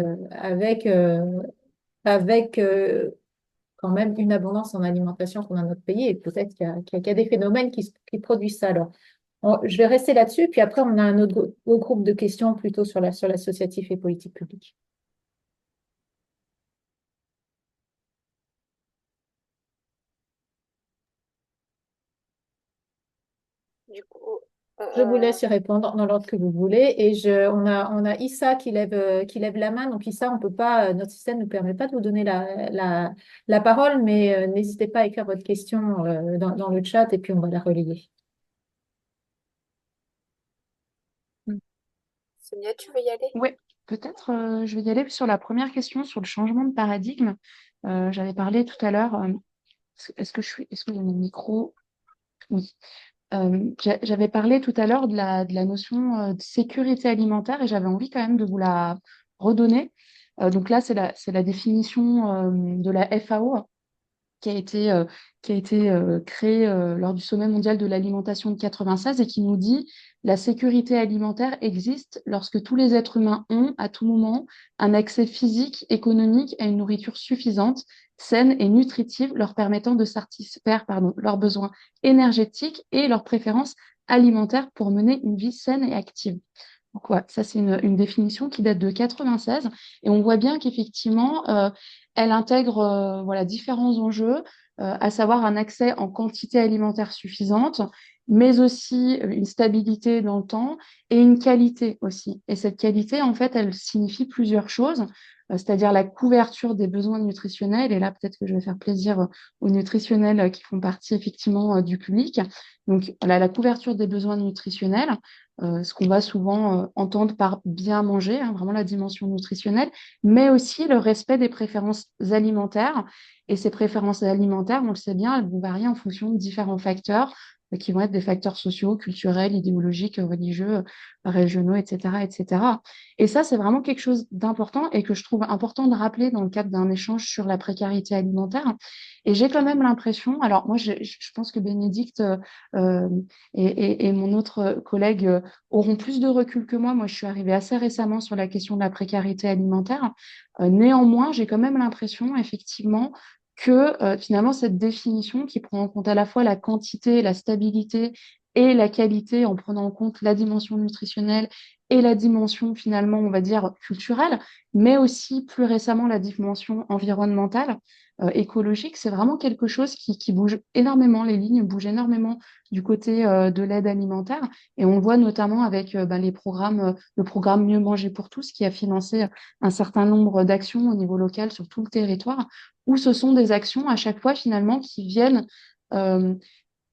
quand même une abondance en alimentation qu'on a dans notre pays et peut-être qu'il y a des phénomènes qui produisent ça. Alors, je vais rester là-dessus, puis après, on a un autre groupe de questions plutôt sur l'associatif et politique publique. Du coup, Je vous laisse y répondre dans l'ordre que vous voulez. Et on a Issa qui lève la main. Donc, Issa, on peut pas, notre système ne nous permet pas de vous donner la parole, mais n'hésitez pas à écrire votre question dans le chat et puis on va la relayer. Sonia, tu veux y aller? Oui, peut-être je vais y aller sur la première question sur le changement de paradigme. J'avais parlé tout à l'heure. Est-ce que j'ai mon micro? Oui. J'avais parlé tout à l'heure de la notion de sécurité alimentaire et j'avais envie quand même de vous la redonner. Donc là, c'est la définition de la FAO qui a été, créée lors du sommet mondial de l'alimentation de 96 et qui nous dit la sécurité alimentaire existe lorsque tous les êtres humains ont, à tout moment, un accès physique, économique à une nourriture suffisante, saine et nutritive, leur permettant de satisfaire, leurs besoins énergétiques et leurs préférences alimentaires pour mener une vie saine et active. Donc, ouais, ça, c'est une définition qui date de 96 et on voit bien qu'effectivement, elle intègre voilà, différents enjeux, à savoir un accès en quantité alimentaire suffisante, mais aussi une stabilité dans le temps et une qualité aussi. Et cette qualité, en fait, elle signifie plusieurs choses, c'est-à-dire la couverture des besoins nutritionnels. Et là, peut-être que je vais faire plaisir aux nutritionnels qui font partie effectivement du public. Donc, voilà, la couverture des besoins nutritionnels, ce qu'on va souvent entendre par bien manger, hein, vraiment la dimension nutritionnelle, mais aussi le respect des préférences alimentaires. Et ces préférences alimentaires, on le sait bien, elles vont varier en fonction de différents facteurs qui vont être des facteurs sociaux, culturels, idéologiques, religieux, régionaux, etc., etc. Et ça, c'est vraiment quelque chose d'important et que je trouve important de rappeler dans le cadre d'un échange sur la précarité alimentaire. Et j'ai quand même l'impression, alors moi, je pense que Bénédicte euh, et mon autre collègue auront plus de recul que moi. Moi, je suis arrivée assez récemment sur la question de la précarité alimentaire. Néanmoins, j'ai quand même l'impression, effectivement, que finalement, cette définition qui prend en compte à la fois la quantité, la stabilité et la qualité en prenant en compte la dimension nutritionnelle et la dimension finalement, on va dire, culturelle, mais aussi plus récemment la dimension environnementale, écologique. C'est vraiment quelque chose qui bouge énormément, les lignes bougent énormément du côté de l'aide alimentaire. Et on le voit notamment avec les programmes, le programme Mieux manger pour tous, qui a financé un certain nombre d'actions au niveau local sur tout le territoire, où ce sont des actions à chaque fois finalement qui viennent euh,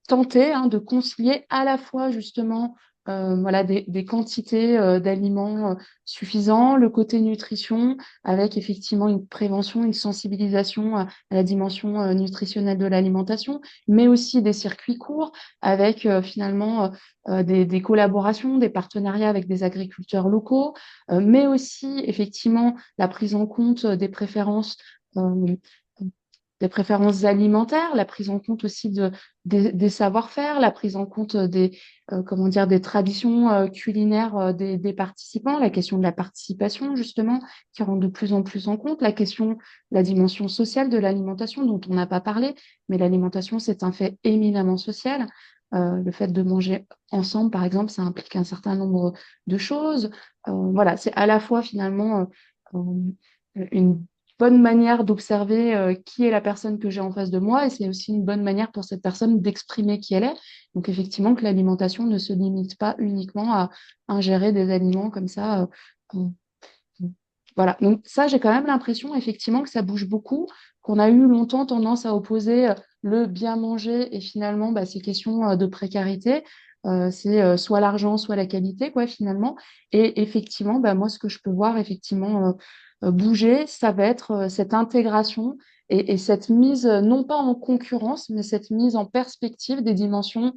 tenter de concilier à la fois justement voilà, des quantités d'aliments suffisants, le côté nutrition, avec effectivement une prévention, une sensibilisation à la dimension nutritionnelle de l'alimentation, mais aussi des circuits courts, avec finalement des collaborations, des partenariats avec des agriculteurs locaux, mais aussi effectivement la prise en compte euh, des préférences alimentaires, la prise en compte aussi des savoir-faire, la prise en compte comment dire, des traditions culinaires des participants, la question de la participation, justement, qui rentre de plus en plus en compte, la question, la dimension sociale de l'alimentation, dont on n'a pas parlé, mais l'alimentation, c'est un fait éminemment social. Le fait de manger ensemble, par exemple, ça implique un certain nombre de choses. Voilà, c'est à la fois finalement une bonne manière d'observer qui est la personne que j'ai en face de moi et c'est aussi une bonne manière pour cette personne d'exprimer qui elle est. Donc effectivement que l'alimentation ne se limite pas uniquement à ingérer des aliments comme ça. Euh, voilà. Donc ça, j'ai quand même l'impression effectivement que ça bouge beaucoup, qu'on a eu longtemps tendance à opposer le bien manger et finalement ces questions de précarité. C'est soit l'argent, soit la qualité, quoi, finalement. Et effectivement, moi, ce que je peux voir effectivement bouger, ça va être cette intégration et cette mise, non pas en concurrence, mais cette mise en perspective des dimensions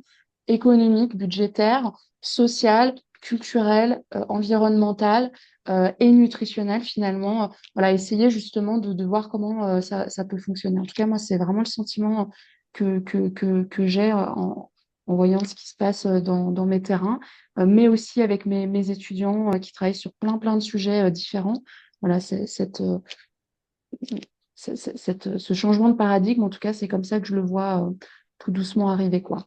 économiques, budgétaires, sociales, culturelles, environnementales et nutritionnelles, finalement. Voilà, essayer justement de voir comment ça peut fonctionner. En tout cas, moi, c'est vraiment le sentiment que j'ai en voyant ce qui se passe dans mes terrains, mais aussi avec mes étudiants qui travaillent sur plein de sujets différents. Voilà, ce changement de paradigme, en tout cas, c'est comme ça que je le vois tout doucement arriver, quoi.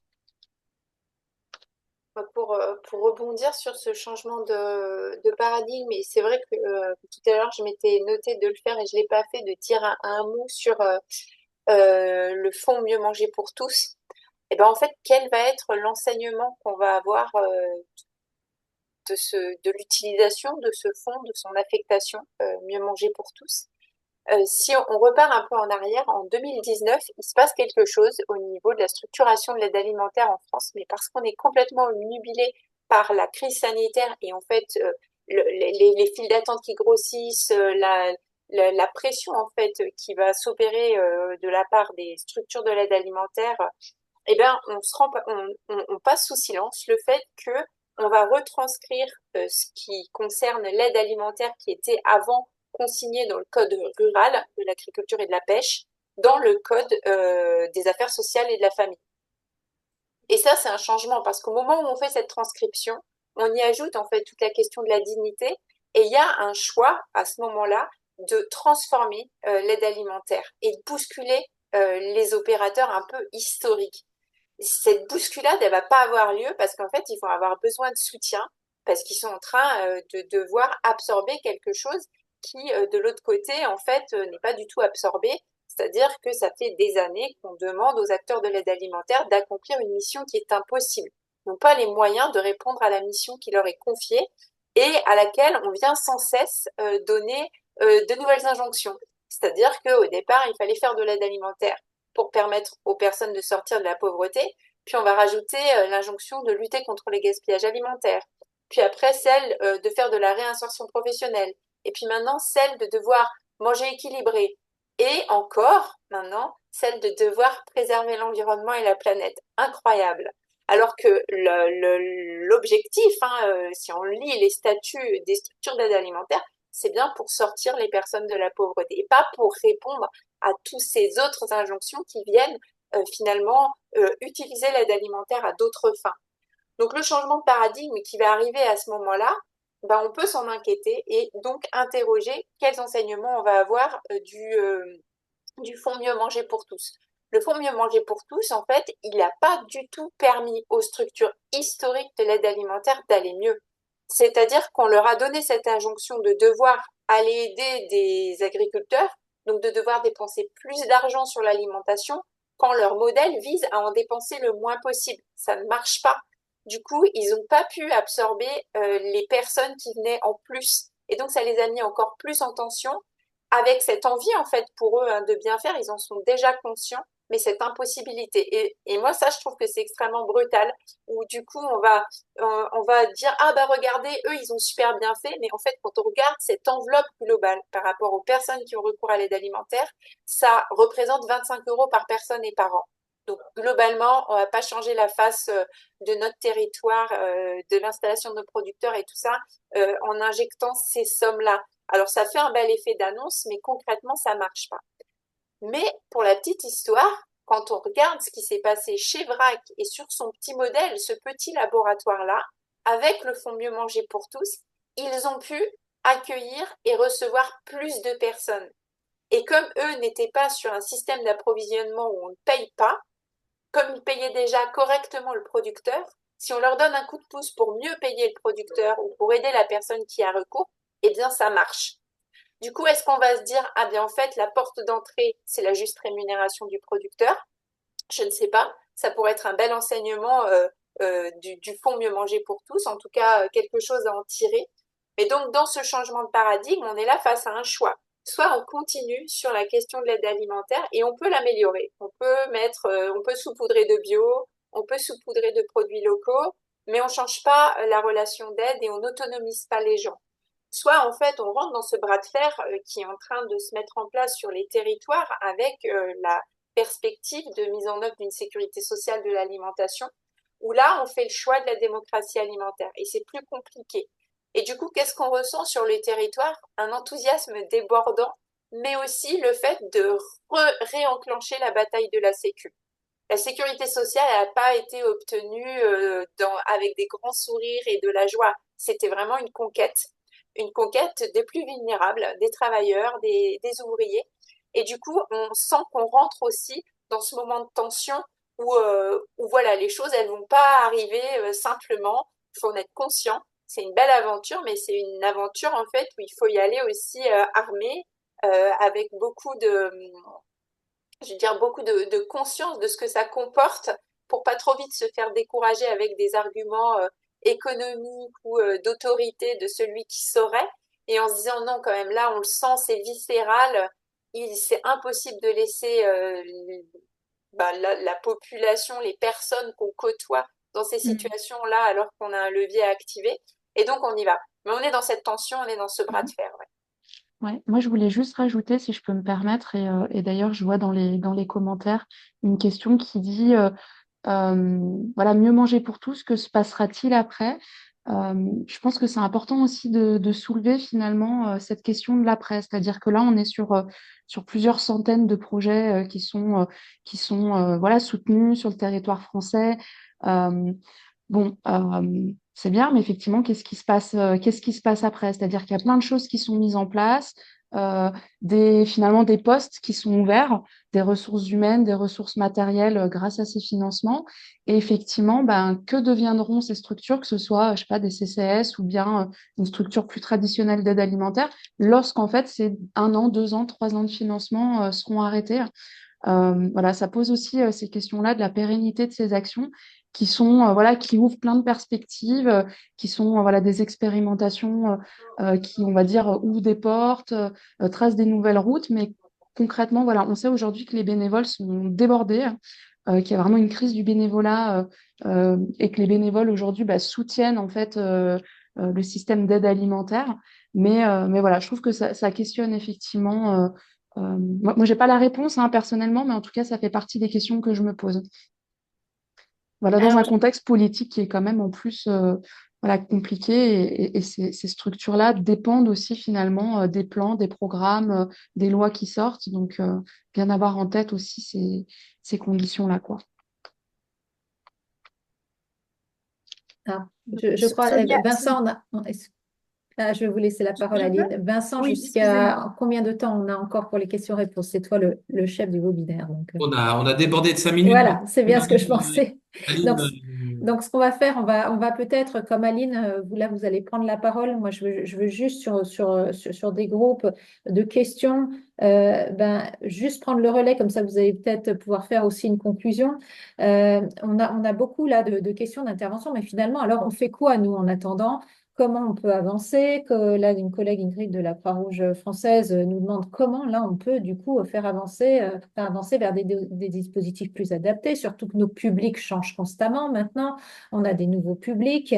Pour rebondir sur ce changement de paradigme, et c'est vrai que tout à l'heure, je m'étais noté de le faire et je l'ai pas fait, de dire un mot sur le fonds Mieux manger pour tous. Et ben en fait, quel va être l'enseignement qu'on va avoir de l'utilisation de ce fonds, de son affectation Mieux manger pour tous? Si on repart un peu en arrière, en 2019, il se passe quelque chose au niveau de la structuration de l'aide alimentaire en France, mais parce qu'on est complètement obnubilé par la crise sanitaire et en fait les files d'attente qui grossissent, la pression en fait qui va s'opérer de la part des structures de l'aide alimentaire, eh ben on se rend, on passe sous silence le fait que on va retranscrire ce qui concerne l'aide alimentaire qui était avant consigné dans le code rural de l'agriculture et de la pêche, dans le code des affaires sociales et de la famille. Et ça, c'est un changement parce qu'au moment où on fait cette transcription, on y ajoute en fait toute la question de la dignité et il y a un choix à ce moment-là de transformer l'aide alimentaire et de bousculer les opérateurs un peu historiques. Cette bousculade, elle va pas avoir lieu parce qu'en fait, ils vont avoir besoin de soutien parce qu'ils sont en train de devoir absorber quelque chose qui, de l'autre côté, en fait, n'est pas du tout absorbé. C'est-à-dire que ça fait des années qu'on demande aux acteurs de l'aide alimentaire d'accomplir une mission qui est impossible. Ils n'ont pas les moyens de répondre à la mission qui leur est confiée et à laquelle on vient sans cesse donner de nouvelles injonctions. C'est-à-dire qu'au départ, il fallait faire de l'aide alimentaire pour permettre aux personnes de sortir de la pauvreté. Puis on va rajouter l'injonction de lutter contre les gaspillages alimentaires. Puis après, celle de faire de la réinsertion professionnelle. Et puis maintenant, celle de devoir manger équilibré. Et encore, maintenant, celle de devoir préserver l'environnement et la planète. Incroyable. Alors que l'objectif, si on lit les statuts des structures d'aide alimentaire, c'est bien pour sortir les personnes de la pauvreté et pas pour répondre à tous ces autres injonctions qui viennent finalement utiliser l'aide alimentaire à d'autres fins. Donc le changement de paradigme qui va arriver à ce moment-là, on peut s'en inquiéter et donc interroger quels enseignements on va avoir du fonds Mieux manger pour tous. Le Fonds Mieux Manger pour tous, en fait, il n'a pas du tout permis aux structures historiques de l'aide alimentaire d'aller mieux. C'est-à-dire qu'on leur a donné cette injonction de devoir aller aider des agriculteurs, donc de devoir dépenser plus d'argent sur l'alimentation, quand leur modèle vise à en dépenser le moins possible. Ça ne marche pas. Du coup, ils n'ont pas pu absorber les personnes qui venaient en plus. Et donc, ça les a mis encore plus en tension avec cette envie, en fait, pour eux de bien faire. Ils en sont déjà conscients, mais cette impossibilité. Et moi, ça, je trouve que c'est extrêmement brutal, où du coup, on va dire, ah bah regardez, eux, ils ont super bien fait, mais en fait, quand on regarde cette enveloppe globale par rapport aux personnes qui ont recours à l'aide alimentaire, ça représente 25 euros par personne et par an. Donc globalement, on va pas changer la face de notre territoire, de l'installation de nos producteurs et tout ça, en injectant ces sommes-là. Alors ça fait un bel effet d'annonce, mais concrètement, ça marche pas. Mais pour la petite histoire, quand on regarde ce qui s'est passé chez Vrac et sur son petit modèle, ce petit laboratoire-là, avec le Fonds Mieux Manger pour tous, ils ont pu accueillir et recevoir plus de personnes. Et comme eux n'étaient pas sur un système d'approvisionnement où on ne paye pas, comme ils payaient déjà correctement le producteur, si on leur donne un coup de pouce pour mieux payer le producteur ou pour aider la personne qui a recours, eh bien ça marche. Du coup, est-ce qu'on va se dire, ah bien en fait, la porte d'entrée, c'est la juste rémunération du producteur? Je ne sais pas. Ça pourrait être un bel enseignement du fonds Mieux Manger pour tous, en tout cas quelque chose à en tirer. Mais donc, dans ce changement de paradigme, on est là face à un choix. Soit on continue sur la question de l'aide alimentaire et on peut l'améliorer. On peut saupoudrer de bio, on peut saupoudrer de produits locaux, mais on ne change pas la relation d'aide et on n'autonomise pas les gens. Soit en fait on rentre dans ce bras de fer qui est en train de se mettre en place sur les territoires avec la perspective de mise en œuvre d'une sécurité sociale de l'alimentation, où là on fait le choix de la démocratie alimentaire et c'est plus compliqué. Et du coup, qu'est-ce qu'on ressent sur les territoires? Un enthousiasme débordant, mais aussi le fait de réenclencher la bataille de la sécu. La sécurité sociale n'a pas été obtenue avec des grands sourires et de la joie. C'était vraiment une conquête des plus vulnérables, des travailleurs, des ouvriers. Et du coup, on sent qu'on rentre aussi dans ce moment de tension où voilà, les choses, elles vont pas arriver simplement. Il faut en être conscient. C'est une belle aventure, mais c'est une aventure en fait où il faut y aller aussi armé, avec je veux dire, beaucoup de conscience de ce que ça comporte pour pas trop vite se faire décourager avec des arguments économiques ou d'autorité de celui qui saurait, et en se disant non, quand même, là, on le sent, c'est viscéral, c'est impossible de laisser la population, les personnes qu'on côtoie dans ces Mm. situations-là alors qu'on a un levier à activer, et donc on y va. Mais on est dans cette tension, on est dans ce bras de fer. Ouais. Ouais, moi, je voulais juste rajouter, si je peux me permettre, et d'ailleurs, je vois dans les commentaires une question qui dit voilà, mieux manger pour tous, que se passera-t-il après? Je pense que c'est important aussi de soulever finalement cette question de l'après, c'est-à-dire que là, on est sur plusieurs centaines de projets qui sont voilà, soutenus sur le territoire français. Euh, Bon, c'est bien, mais effectivement, qu'est-ce qui se passe après? C'est-à-dire qu'il y a plein de choses qui sont mises en place, finalement des postes qui sont ouverts, des ressources humaines, des ressources matérielles grâce à ces financements. Et effectivement, ben, que deviendront ces structures, que ce soit, je sais pas, des CCS ou bien une structure plus traditionnelle d'aide alimentaire, lorsqu'en fait ces 1 an, 2 ans, 3 ans de financement seront arrêtés? Voilà, ça pose aussi ces questions-là de la pérennité de ces actions qui sont voilà, qui ouvrent plein de perspectives, qui sont voilà, des expérimentations qui, on va dire, ouvrent des portes, tracent des nouvelles routes, mais concrètement, voilà, on sait aujourd'hui que les bénévoles sont débordés, qu'il y a vraiment une crise du bénévolat et que les bénévoles aujourd'hui bah, soutiennent en fait le système d'aide alimentaire. Mais voilà, je trouve que ça questionne effectivement. Moi, j'ai pas la réponse hein, personnellement, mais en tout cas, ça fait partie des questions que je me pose. Voilà, dans Alors, un contexte politique qui est quand même en plus voilà, compliqué et ces structures-là dépendent aussi finalement des plans, des programmes, des lois qui sortent. Donc, bien avoir en tête aussi ces conditions-là, quoi. Je crois, Sonia, Vincent, Je vais vous laisser la parole, Je peux? Aline. Vincent, Oui, excusez-moi. jusqu'à combien de temps on a encore pour les questions-réponses? C'est toi le chef du webinaire. Donc, On a débordé de 5 minutes. voilà, c'est bien ce que je pensais. Aline, Donc, donc ce qu'on va faire, on va peut-être, comme Aline, vous, là, vous allez prendre la parole. Moi, je veux juste sur des groupes de questions, juste prendre le relais, comme ça, vous allez peut-être pouvoir faire aussi une conclusion. On a beaucoup là de questions d'intervention, mais finalement, alors, on fait quoi, nous, en attendant? Comment on peut avancer? Que là, une collègue Ingrid de la Croix-Rouge française nous demande comment là on peut du coup faire avancer vers des dispositifs plus adaptés, surtout que nos publics changent constamment maintenant. On a des nouveaux publics.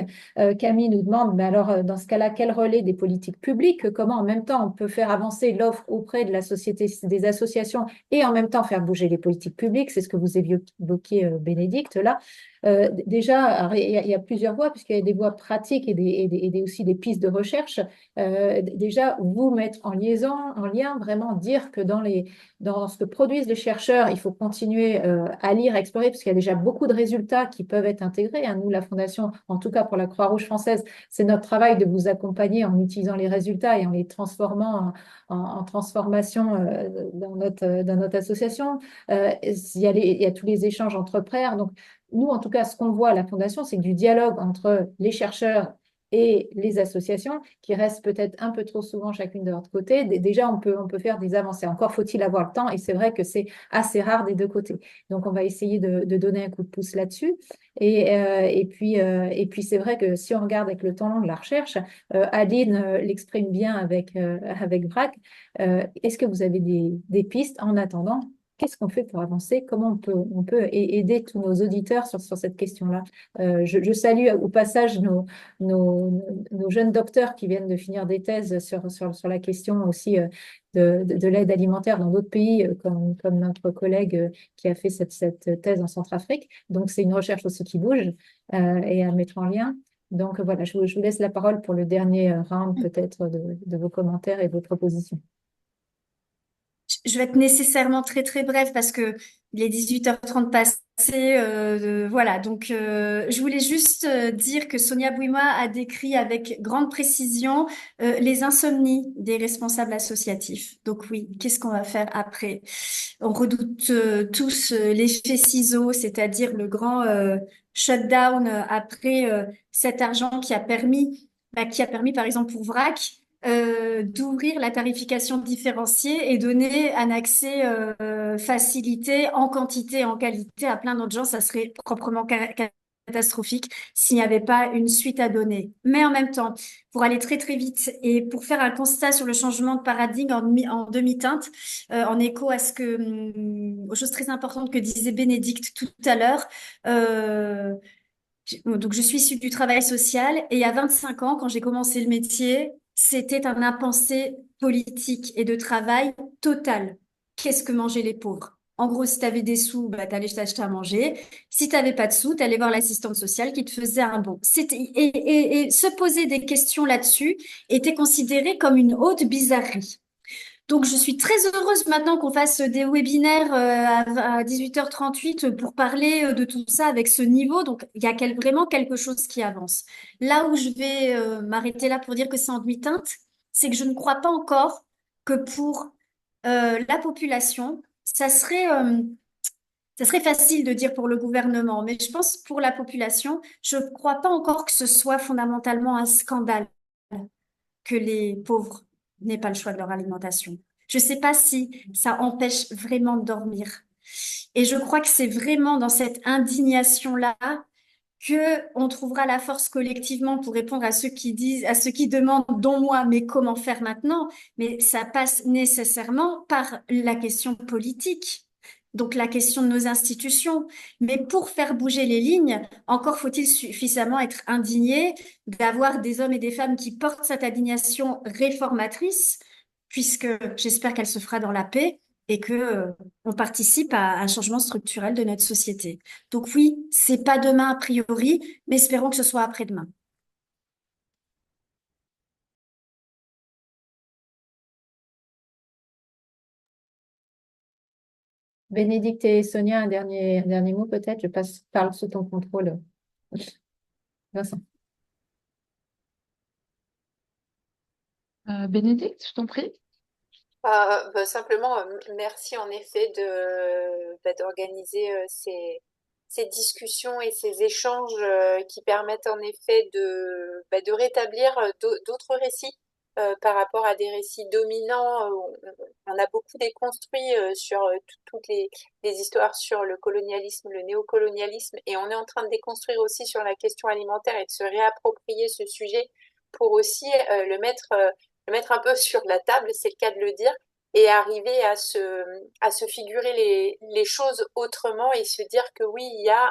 Camille nous demande, mais alors dans ce cas-là, quel relais des politiques publiques? Comment en même temps on peut faire avancer l'offre auprès de la société, des associations et en même temps faire bouger les politiques publiques? C'est ce que vous évoquiez, Bénédicte, là. Déjà, alors, il y a plusieurs voies, puisqu'il y a des voies pratiques et aussi des pistes de recherche. Déjà, vous mettre en liaison, en lien, vraiment dire que dans ce que produisent les chercheurs, il faut continuer à lire, à explorer, parce qu'il y a déjà beaucoup de résultats qui peuvent être intégrés. Nous, la Fondation, en tout cas pour la Croix-Rouge française, c'est notre travail de vous accompagner en utilisant les résultats et en les transformant en transformation dans notre association. Il y a tous les échanges entre pairs. Donc, nous, en tout cas, ce qu'on voit à la Fondation, c'est du dialogue entre les chercheurs et les associations qui restent peut-être un peu trop souvent chacune de leur côté. Déjà, on peut faire des avancées. Encore faut-il avoir le temps et c'est vrai que c'est assez rare des deux côtés. Donc, on va essayer de donner un coup de pouce là-dessus. Et puis c'est vrai que si on regarde avec le temps long de la recherche, Aline l'exprime bien avec VRAC. Est-ce que vous avez des pistes en attendant? Qu'est-ce qu'on fait pour avancer? Comment on peut aider tous nos auditeurs sur cette question-là? Je salue au passage nos jeunes docteurs qui viennent de finir des thèses sur la question aussi de l'aide alimentaire dans d'autres pays, comme notre collègue qui a fait cette thèse en Centrafrique. Donc, c'est une recherche aussi qui bouge et à mettre en lien. Donc, voilà, je vous laisse la parole pour le dernier round peut-être de vos commentaires et vos propositions. Je vais être nécessairement très très brève parce que il est 18h30 passé. Voilà, donc je voulais juste dire que Sonia Bouima a décrit avec grande précision les insomnies des responsables associatifs. Donc oui, qu'est-ce qu'on va faire après? On redoute tous l'effet ciseau, c'est-à-dire le grand shutdown après cet argent qui a permis par exemple pour VRAC d'ouvrir la tarification différenciée et donner un accès facilité en quantité et en qualité à plein d'autres gens. Ça serait proprement catastrophique s'il n'y avait pas une suite à donner. Mais en même temps, pour aller très très vite et pour faire un constat sur le changement de paradigme en demi-teinte, en écho à aux choses très importantes que disait Bénédicte tout à l'heure, donc, je suis issue du travail social et il y a 25 ans, quand j'ai commencé le métier, c'était un impensé politique et de travail total. Qu'est-ce que mangeaient les pauvres? En gros, si tu avais des sous, bah, tu allais t'acheter à manger. Si tu n'avais pas de sous, tu allais voir l'assistante sociale qui te faisait un bon. Et se poser des questions là-dessus était considéré comme une haute bizarrerie. Donc, je suis très heureuse maintenant qu'on fasse des webinaires à 18h38 pour parler de tout ça avec ce niveau. Donc, il y a vraiment quelque chose qui avance. Là où je vais m'arrêter là pour dire que c'est en demi-teinte, c'est que je ne crois pas encore que pour la population, ça serait facile de dire pour le gouvernement, mais je pense pour la population, je ne crois pas encore que ce soit fondamentalement un scandale que les pauvres n'aient pas le choix de leur alimentation. Je ne sais pas si ça empêche vraiment de dormir. Et je crois que c'est vraiment dans cette indignation-là que on trouvera la force collectivement pour répondre à ceux qui disent, à ceux qui demandent, dont moi, mais comment faire maintenant? Mais ça passe nécessairement par la question politique. Donc la question de nos institutions. Mais pour faire bouger les lignes, encore faut-il suffisamment être indigné d'avoir des hommes et des femmes qui portent cette indignation réformatrice, puisque j'espère qu'elle se fera dans la paix et que on participe à un changement structurel de notre société. Donc oui, c'est pas demain a priori, mais espérons que ce soit après-demain. Bénédicte et Sonia, un dernier mot peut-être. Parle sous ton contrôle. Vincent. Bénédicte, je t'en prie. Simplement, merci en effet d'organiser ces discussions et ces échanges qui permettent en effet de rétablir d'autres récits par rapport à des récits dominants. On a beaucoup déconstruit sur toutes les histoires sur le colonialisme, le néocolonialisme, et on est en train de déconstruire aussi sur la question alimentaire et de se réapproprier ce sujet pour aussi le mettre un peu sur la table, c'est le cas de le dire, et arriver à se figurer les choses autrement et se dire que oui, il y a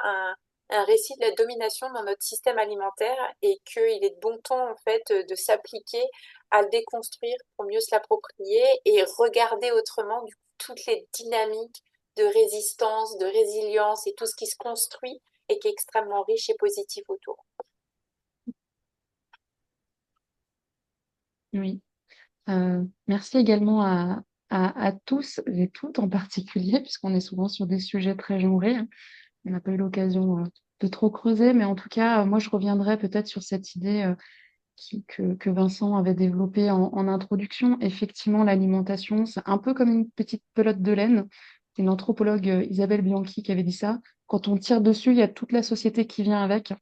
un récit de la domination dans notre système alimentaire et qu'il est de bon ton en fait de s'appliquer à le déconstruire pour mieux se l'approprier et regarder autrement du coup, toutes les dynamiques de résistance, de résilience et tout ce qui se construit et qui est extrêmement riche et positif autour. Oui. Merci également à tous et toutes en particulier, puisqu'on est souvent sur des sujets très genrés, hein. On n'a pas eu l'occasion de trop creuser, mais en tout cas, moi, je reviendrai peut-être sur cette idée que Vincent avait développée en introduction. Effectivement, l'alimentation, c'est un peu comme une petite pelote de laine. C'est une anthropologue, Isabelle Bianchi, qui avait dit ça. Quand on tire dessus, il y a toute la société qui vient avec.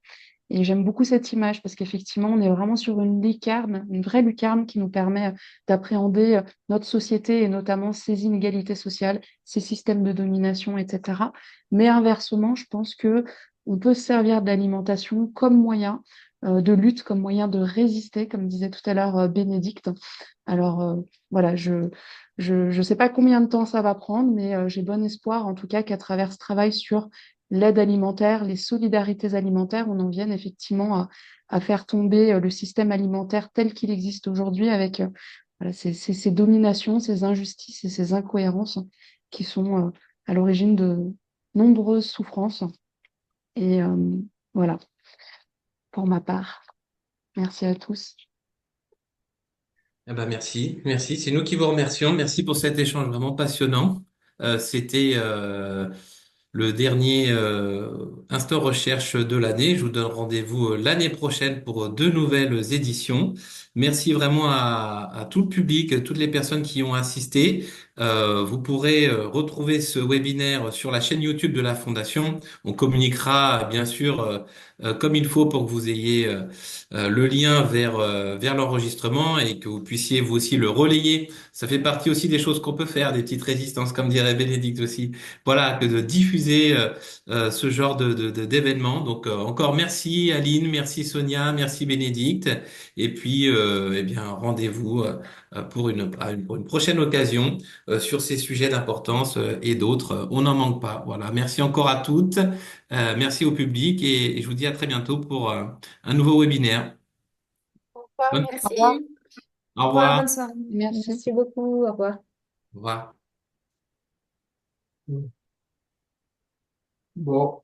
Et j'aime beaucoup cette image parce qu'effectivement, on est vraiment sur une lucarne, une vraie lucarne qui nous permet d'appréhender notre société et notamment ses inégalités sociales, ses systèmes de domination, etc. Mais inversement, je pense que on peut se servir de l'alimentation comme moyen de lutte, comme moyen de résister, comme disait tout à l'heure Bénédicte. Alors voilà, je sais pas combien de temps ça va prendre, mais j'ai bon espoir en tout cas qu'à travers ce travail sur l'aide alimentaire, les solidarités alimentaires, on en vienne effectivement à faire tomber le système alimentaire tel qu'il existe aujourd'hui avec voilà, ces dominations, ces injustices et ces incohérences qui sont à l'origine de nombreuses souffrances. Et voilà, pour ma part. Merci à tous. Eh ben merci. C'est nous qui vous remercions. Merci pour cet échange vraiment passionnant. C'était le dernier Instant Recherche de l'année. Je vous donne rendez-vous l'année prochaine pour deux nouvelles éditions. Merci vraiment à tout le public, toutes les personnes qui ont assisté. Vous pourrez retrouver ce webinaire sur la chaîne YouTube de la Fondation. On communiquera bien sûr comme il faut pour que vous ayez le lien vers l'enregistrement et que vous puissiez vous aussi le relayer. Ça fait partie aussi des choses qu'on peut faire, des petites résistances, comme dirait Bénédicte aussi. Voilà, que de diffuser ce genre d'événements. Donc encore merci Aline, merci Sonia, merci Bénédicte. Et puis eh bien rendez-vous pour une prochaine occasion sur ces sujets d'importance et d'autres. On n'en manque pas. Voilà, merci encore à toutes, merci au public et je vous dis à très bientôt pour un nouveau webinaire. Au revoir, Bonne Au revoir. merci. Au Au revoir, revoir. bonne soirée. Merci. Merci beaucoup. Au revoir. Au revoir. Bon.